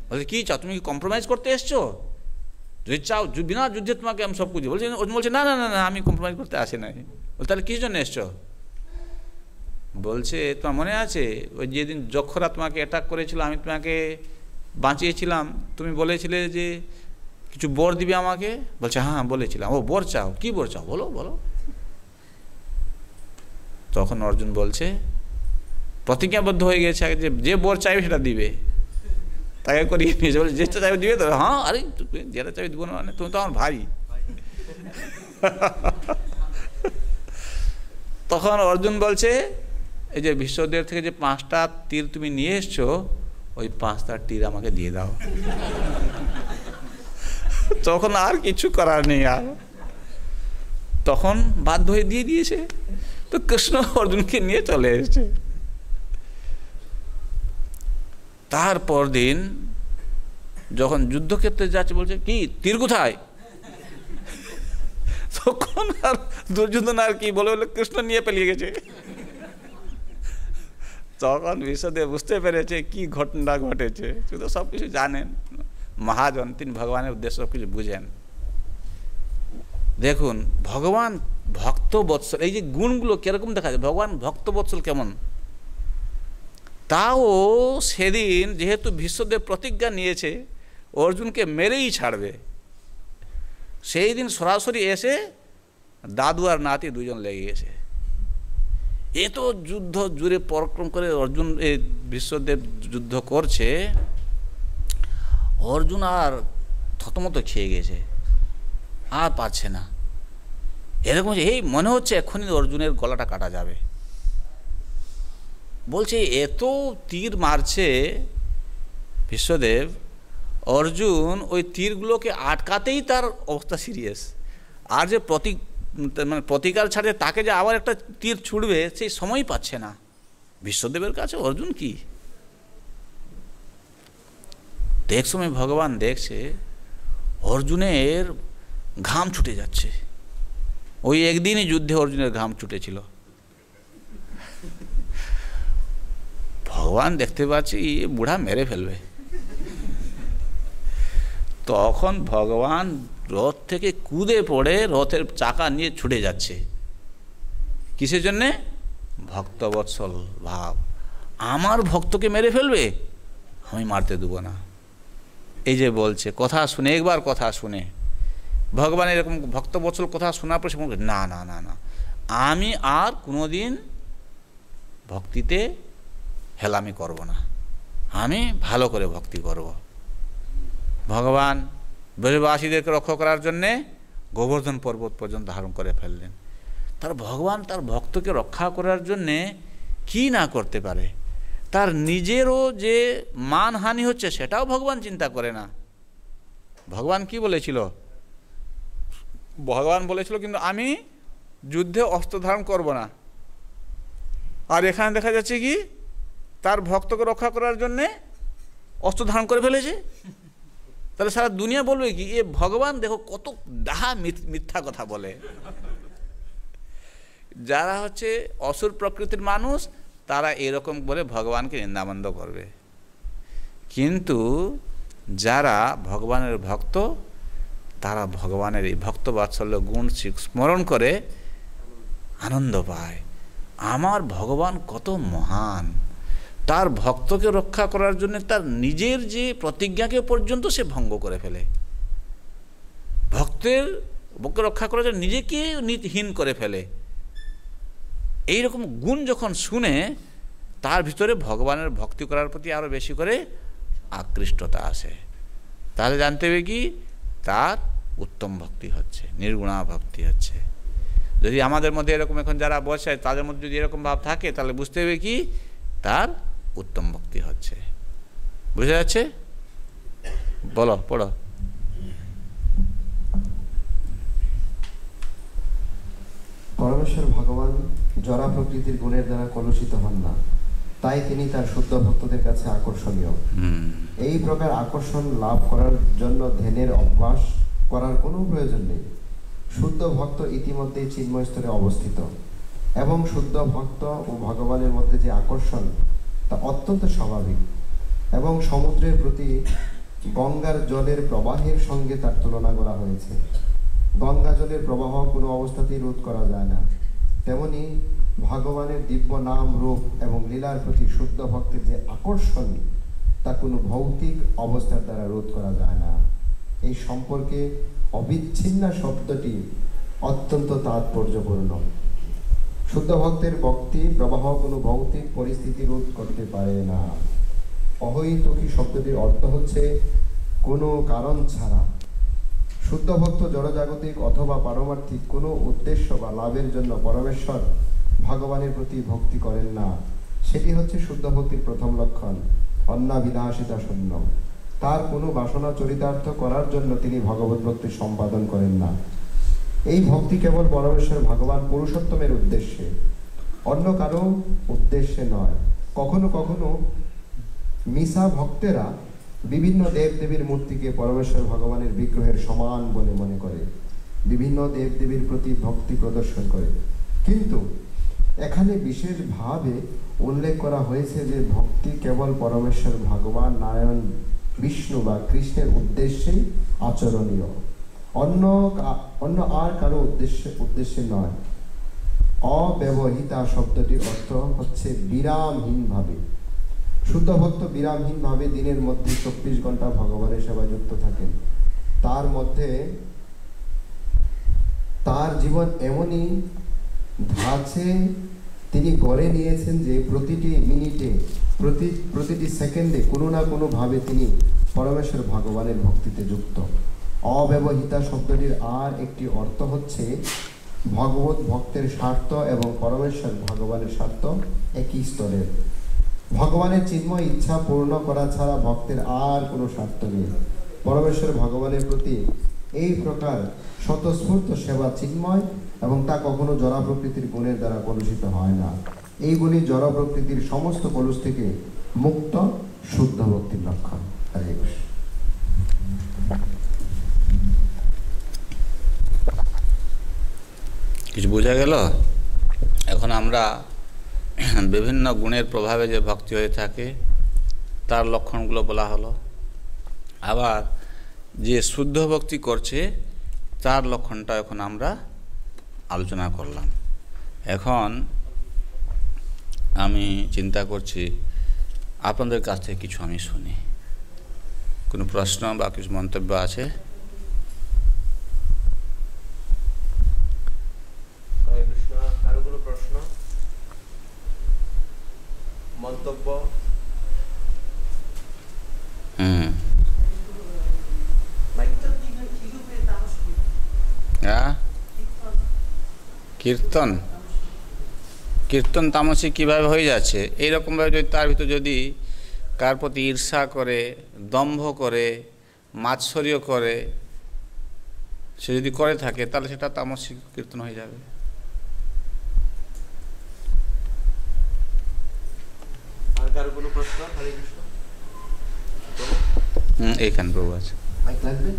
বলছে কী চাও, তুমি কি কম্প্রোমাইজ করতে এসছো? যদি চাও বিনা যুদ্ধে তোমাকে আমি সব কিছু বলছি। বলছে না না না না আমি কম্প্রোমাইজ করতে আসি নাই। বলছে তাহলে কিসের জন্য এসছো? বলছে তোমার মনে আছে ওই যেদিন যক্ষরা তোমাকে অ্যাটাক করেছিল, আমি তোমাকে বাঁচিয়েছিলাম, তুমি বলেছিলে যে কিছু বর দিবে আমাকে। বলছে হ্যাঁ বলেছিলাম। ও বর চাও, কি বর চাও বলো বলো। তখন অর্জুন বলছে প্রতিজ্ঞাবদ্ধ হয়ে গেছে যে বর চাইবে সেটা দিবে, তাকে করিয়ে নিয়েছে। বলে যেটা চাইবে দিবে তো? হ্যাঁ আরে যেটা চাইবে দিব না মানে, তুমি তো আমার ভাই। তখন অর্জুন বলছে এই যে ভীষ্মদেব থেকে যে 5টা তীর তুমি নিয়ে এসছো, ওই 5টা তীর আমাকে দিয়ে দাও। তখন আর কিছু করার নেই, আর তখন বাধ্য হয়ে দিয়ে দিয়েছে। তো কৃষ্ণ অর্জুনকে নিয়ে চলে এসেছে। তারপর দিন যখন যুদ্ধক্ষেত্রে যাচ্ছে, বলছে কি তীর কোথায়? তখন আর দুর্যোধন আর কি বলে, কৃষ্ণ নিয়ে পালিয়ে গেছে। তখন ভীষ্মদেব বুঝতে পেরেছে কি ঘটনা ঘটেছে। শুধু সব কিছু জানেন, মহাজন, তিনি ভগবানের উদ্দেশ্য সব কিছু বুঝেন। দেখুন ভগবান ভক্ত বৎসল, এই যে গুণগুলো কিরকম দেখা যায়, ভগবান ভক্ত বৎসল কেমন। তাও সেদিন যেহেতু ভীষ্মদেব প্রতিজ্ঞা নিয়েছে অর্জুনকে মেরেই ছাড়বে, সেই দিন সরাসরি এসে দাদু আর নাতি দুজন লেগে গেছে। এত যুদ্ধ জুড়ে পরাক্রম করে অর্জুন ভীষ্মদেব যুদ্ধ করছে, অর্জুন আর থতমত খেয়ে গেছে, আর পারছে না। এরকম এই মনে হচ্ছে এক্ষুনি অর্জুনের গলাটা কাটা যাবে। বলছে এত তীর মারছে ভীষ্মদেব, অর্জুন ওই তীরগুলোকে আটকাতেই তার অবস্থা সিরিয়াস। আর যে প্রতিকার ছাড়ে তাকে যে আবার একটা তীর ছুড়বে সেই সময় পাচ্ছে না। ভীষ্মদেবের কাছে অর্জুন কি? দেখ সময় ভগবান দেখছে অর্জুনের ঘাম ছুটে যাচ্ছে। ওই একদিনই যুদ্ধে অর্জুনের ঘাম ছুটেছিল। ভগবান দেখতে পাচ্ছে এ বুড়া মেরে ফেলবে। তখন ভগবান রথ থেকে কুদে পড়ে রথের চাকা নিয়ে ছুটে যাচ্ছে। কিসের জন্যে? ভক্তবৎসল ভাব, আমার ভক্তকে মেরে ফেলবে, আমি মারতে দেবো না। এই যে বলছে কথা শুনে, একবার কথা শুনে ভগবান এরকম ভক্তবৎসল কথা শোনার পর সে না না না না, আমি আর কোনোদিন ভক্তিতে হেলামি করব না, আমি ভালো করে ভক্তি করব। ভগবান ব্রজবাসীদেরকে রক্ষা করার জন্যে গোবর্ধন পর্বত পর্যন্ত ধারণ করে ফেললেন। তার ভগবান তার ভক্তকে রক্ষা করার জন্যে কি না করতে পারে। তার নিজেরও যে মানহানি হচ্ছে সেটাও ভগবান চিন্তা করে না। ভগবান কি বলেছিল? ভগবান বলেছিল কিন্তু আমি যুদ্ধে অস্ত্র ধারণ করব না। আর এখানে দেখা যাচ্ছে কি তার ভক্তকে রক্ষা করার জন্যে অস্ত্র ধারণ করে ফেলেছে। তাহলে সারা দুনিয়া বলবে কি এ ভগবান দেখো কত ডাহা মিথ্যা কথা বলে। যারা হচ্ছে অসুর প্রকৃতির মানুষ তারা এরকম বলে ভগবানকে নিন্দামন্দ করবে, কিন্তু যারা ভগবানের ভক্ত তারা ভগবানের এই ভক্ত বাৎসল্য গুণ স্মরণ করে আনন্দ পায়। আমার ভগবান কত মহান, তার ভক্তকে রক্ষা করার জন্য তার নিজের যে প্রতিজ্ঞাকে পর্যন্ত সে ভঙ্গ করে ফেলে। ভক্তের ভক্তকে রক্ষা করার জন্য নিজেকে হীন করে ফেলে। এই রকম গুণ যখন শুনে তার ভিতরে ভগবানের ভক্তি করার প্রতি আরও বেশি করে আকৃষ্টতা আসে। তাহলে জানতে হবে কি তার উত্তম ভক্তি হচ্ছে, নির্গুণা ভক্তি হচ্ছে। যদি আমাদের মধ্যে এরকম এখন যারা বসে তাদের মধ্যে যদি এরকম ভাব থাকে তাহলে বুঝতে হবে কি তার উত্তম ভক্তি হচ্ছে। বুঝা যাচ্ছে? বলো, পড়ো। পরমেশ্বর ভগবান জড়া প্রকৃতির গুণের দ্বারা কলুষিত হন না, তাই তিনি তার শুদ্ধ ভক্তদের কাছে আকর্ষণীয়। এই প্রকার আকর্ষণ লাভ করার জন্য ধ্যানের অভ্যাস করার কোনো প্রয়োজন নেই। শুদ্ধ ভক্ত ইতিমধ্যে চিন্ময় স্তরে অবস্থিত এবং শুদ্ধ ভক্ত ও ভগবানের মধ্যে যে আকর্ষণ তা অত্যন্ত স্বাভাবিক এবং সমুদ্রের প্রতি গঙ্গার জলের প্রবাহের সঙ্গে তার তুলনা করা হয়েছে। গঙ্গা জলের প্রবাহ কোনো অবস্থাতেই রোধ করা যায় না, তেমনি ভগবানের দিব্য নাম রূপ এবং লীলার প্রতি শুদ্ধ ভক্তের যে আকর্ষণ তা কোনো ভৌতিক অবস্থার দ্বারা রোধ করা যায় না। এই সম্পর্কে অবিচ্ছিন্ন শব্দটি অত্যন্ত তাৎপর্যপূর্ণ। শুদ্ধ ভক্তের ভক্তি প্রবাহ কোনো ভৌতিক পরিস্থিতি রোধ করতে পারে না। অহৈতুকী শব্দটির অর্থ হচ্ছে কোনো কারণ ছাড়া। শুদ্ধ ভক্ত জড়জাগতিক অথবা পারমার্থিক কোনো উদ্দেশ্য বা লাভের জন্য পরমেশ্বর ভগবানের প্রতি ভক্তি করেন না। সেটি হচ্ছে শুদ্ধ ভক্তির প্রথম লক্ষণ, অন্নাভিলাষিতা শূন্য। তার কোনো বাসনা চরিতার্থ করার জন্য তিনি ভগবত ভক্তি সম্পাদন করেন না। এই ভক্তি কেবল পরমেশ্বর ভগবান পুরুষোত্তমের উদ্দেশ্যে, অন্য কারো উদ্দেশ্যে নয়। কখনো কখনো মিশা ভক্তেরা বিভিন্ন দেবদেবীর মূর্তিকে পরমেশ্বর ভগবানের বিগ্রহের সমান বলে মনে করে, বিভিন্ন দেবদেবীর প্রতি ভক্তি প্রদর্শন করে, কিন্তু এখানে বিশেষভাবে উল্লেখ করা হয়েছে যে ভক্তি কেবল পরমেশ্বর ভগবান নারায়ণ বিষ্ণু বা কৃষ্ণের উদ্দেশ্যেই আচরণীয়, অন্য আর কারো উদ্দেশ্যে নয়। অব্যবহিতা শব্দটির অর্থ হচ্ছে বিরামহীনভাবে। শুদ্ধ ভক্ত বিরামহীনভাবে দিনের মধ্যে 24 ঘন্টা ভগবানের সেবায় যুক্ত থাকেন। তার মধ্যে তার জীবন এমনই ধাঁচে তিনি গড়ে নিয়েছেন যে প্রতিটি মিনিটে প্রতিটি সেকেন্ডে কোনো না কোনোভাবে তিনি পরমেশ্বর ভগবানের ভক্তিতে যুক্ত। অব্যবহিতা শব্দটির আর একটি অর্থ হচ্ছে ভগবত ভক্তের স্বার্থ এবং পরমেশ্বর ভগবানের স্বার্থ একই স্তরের। ভগবানের চিন্ময় ইচ্ছা পূর্ণ করা ছাড়া ভক্তের আর কোনো স্বার্থ নেই। পরমেশ্বর ভগবানের প্রতি এই প্রকার স্বতঃস্ফূর্ত সেবা চিন্ময় এবং তা কখনো জড়া প্রকৃতির গুণের দ্বারা কলুষিত হয় না। এইগুলি জড়া প্রকৃতির সমস্ত কলুষ থেকে মুক্ত শুদ্ধ ভক্তির লক্ষণ। হরে কৃষ্ণ। কিছু বোঝা গেল? এখন আমরা বিভিন্ন গুণের প্রভাবে যে ভক্তি হয়ে থাকে তার লক্ষণগুলো বলা হলো, আবার যে শুদ্ধ ভক্তি করছে তার লক্ষণটা এখন আমরা আলোচনা করলাম। এখন আমি চিন্তা করছি আপনাদের কাছ থেকে কিছু আমি শুনি। কোনো প্রশ্ন বা কিছু মন্তব্য আছে? আরো কোনো প্রশ্ন, মন্তব্য? কীর্তন কীর্তন তামসিক কীভাবে হয়ে যাচ্ছে, এইরকমভাবে যদি তার ভিতর যদি কার প্রতি ঈর্ষা করে, দম্ভ করে, মাৎসর্য করে, সে যদি করে থাকে তাহলে সেটা তামসিক কীর্তন হয়ে যাবে। আর কারো কোনো প্রশ্ন? হরে কৃষ্ণ। এইখানে প্রভু আছে। মাইক লাগবে?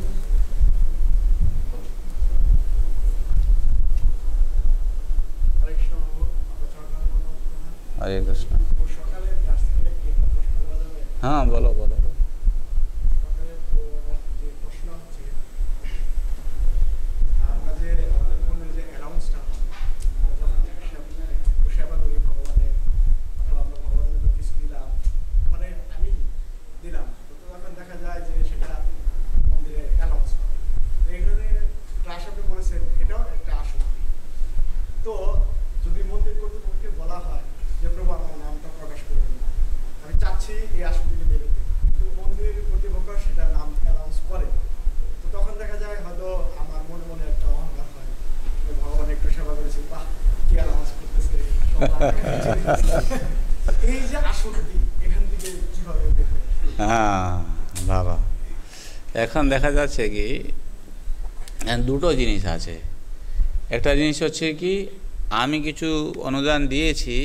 হরে কৃষ্ণ। হ্যাঁ বলো বলো। হ্যাঁ বাবা, এখন দেখা যাচ্ছে কি দুটো জিনিস আছে। একটা জিনিস হচ্ছে কি আমি কিছু অনুদান দিয়েছি,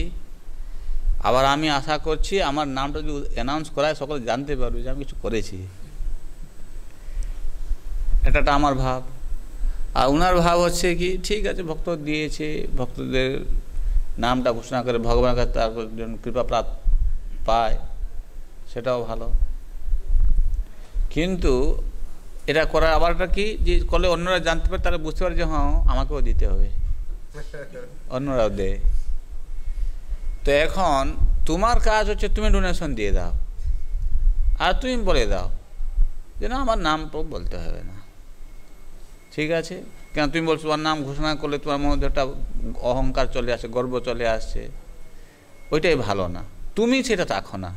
আবার আমি আশা করছি আমার নামটা যদি অ্যানাউন্স করায় সকলে জানতে পারবে যে আমি কিছু করেছি, এটা আমার ভাব। আর ওনার ভাব হচ্ছে কি ঠিক আছে ভক্ত দিয়েছে, ভক্তদের নামটা ঘোষণা করে ভগবানের কাছে তার জন্য কৃপা পায়, সেটাও ভালো। কিন্তু এটা করার আবারটা কি যে করলে অন্যরা জানতে পারে, তারা বুঝতে পারে যে হ্যাঁ আমাকেও দিতে হবে, অন্যরাও দেয়। তো এখন তোমার কাজ হচ্ছে তুমি ডোনেশন দিয়ে দাও, আর তুমি বলে দাও যে না আমার নাম বলতে হবে না, ঠিক আছে। কেন তুমি বলছো তোমার নাম ঘোষণা করলে তোমার মধ্যে একটা অহংকার চলে আসে, গর্ব চলে আসছে, ওইটাই ভালো না। তুমি সেটা রাখো না,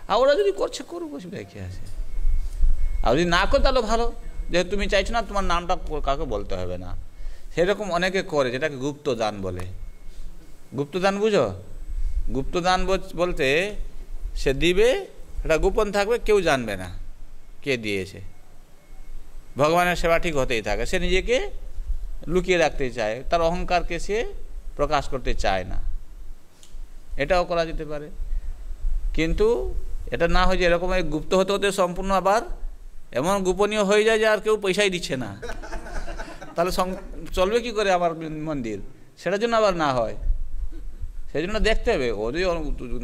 আর ওরা যদি করছে করুক, অসুবিধা কি আছে। আর যদি না করে তাহলে ভালো, যে তুমি চাইছো না তোমার নামটা কাউকে বলতে হবে না। সেরকম অনেকে করে, যেটাকে গুপ্তদান বলে। গুপ্তদান বুঝো? গুপ্তদান বলতে সে দিবে, এটা গোপন থাকবে, কেউ জানবে না কে দিয়েছে। ভগবানের সেবা ঠিক হতেই থাকে, সে নিজেকে লুকিয়ে রাখতে চায়, তার অহংকারকে সে প্রকাশ করতে চায় না, এটাও করা যেতে পারে। কিন্তু এটা না হয় যে এরকম গুপ্ত হতে হতে সম্পূর্ণ আবার এমন গোপনীয় হয়ে যায় যে আর কেউ পয়সাই দিচ্ছে না, তাহলে চলবে কি করে আমার মন্দির? সেটার জন্য আবার না হয়, সেই জন্য দেখতে হবে ও যদি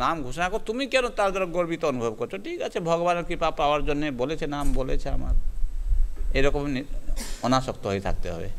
নাম ঘোষণা কর, তুমি কেন তার দ্বারা গর্বিত অনুভব করছো? ঠিক আছে ভগবানের কৃপা পাওয়ার জন্য বলেছে, নাম বলেছে আমার, এরকম অনাসক্ত হয়ে থাকতে হবে।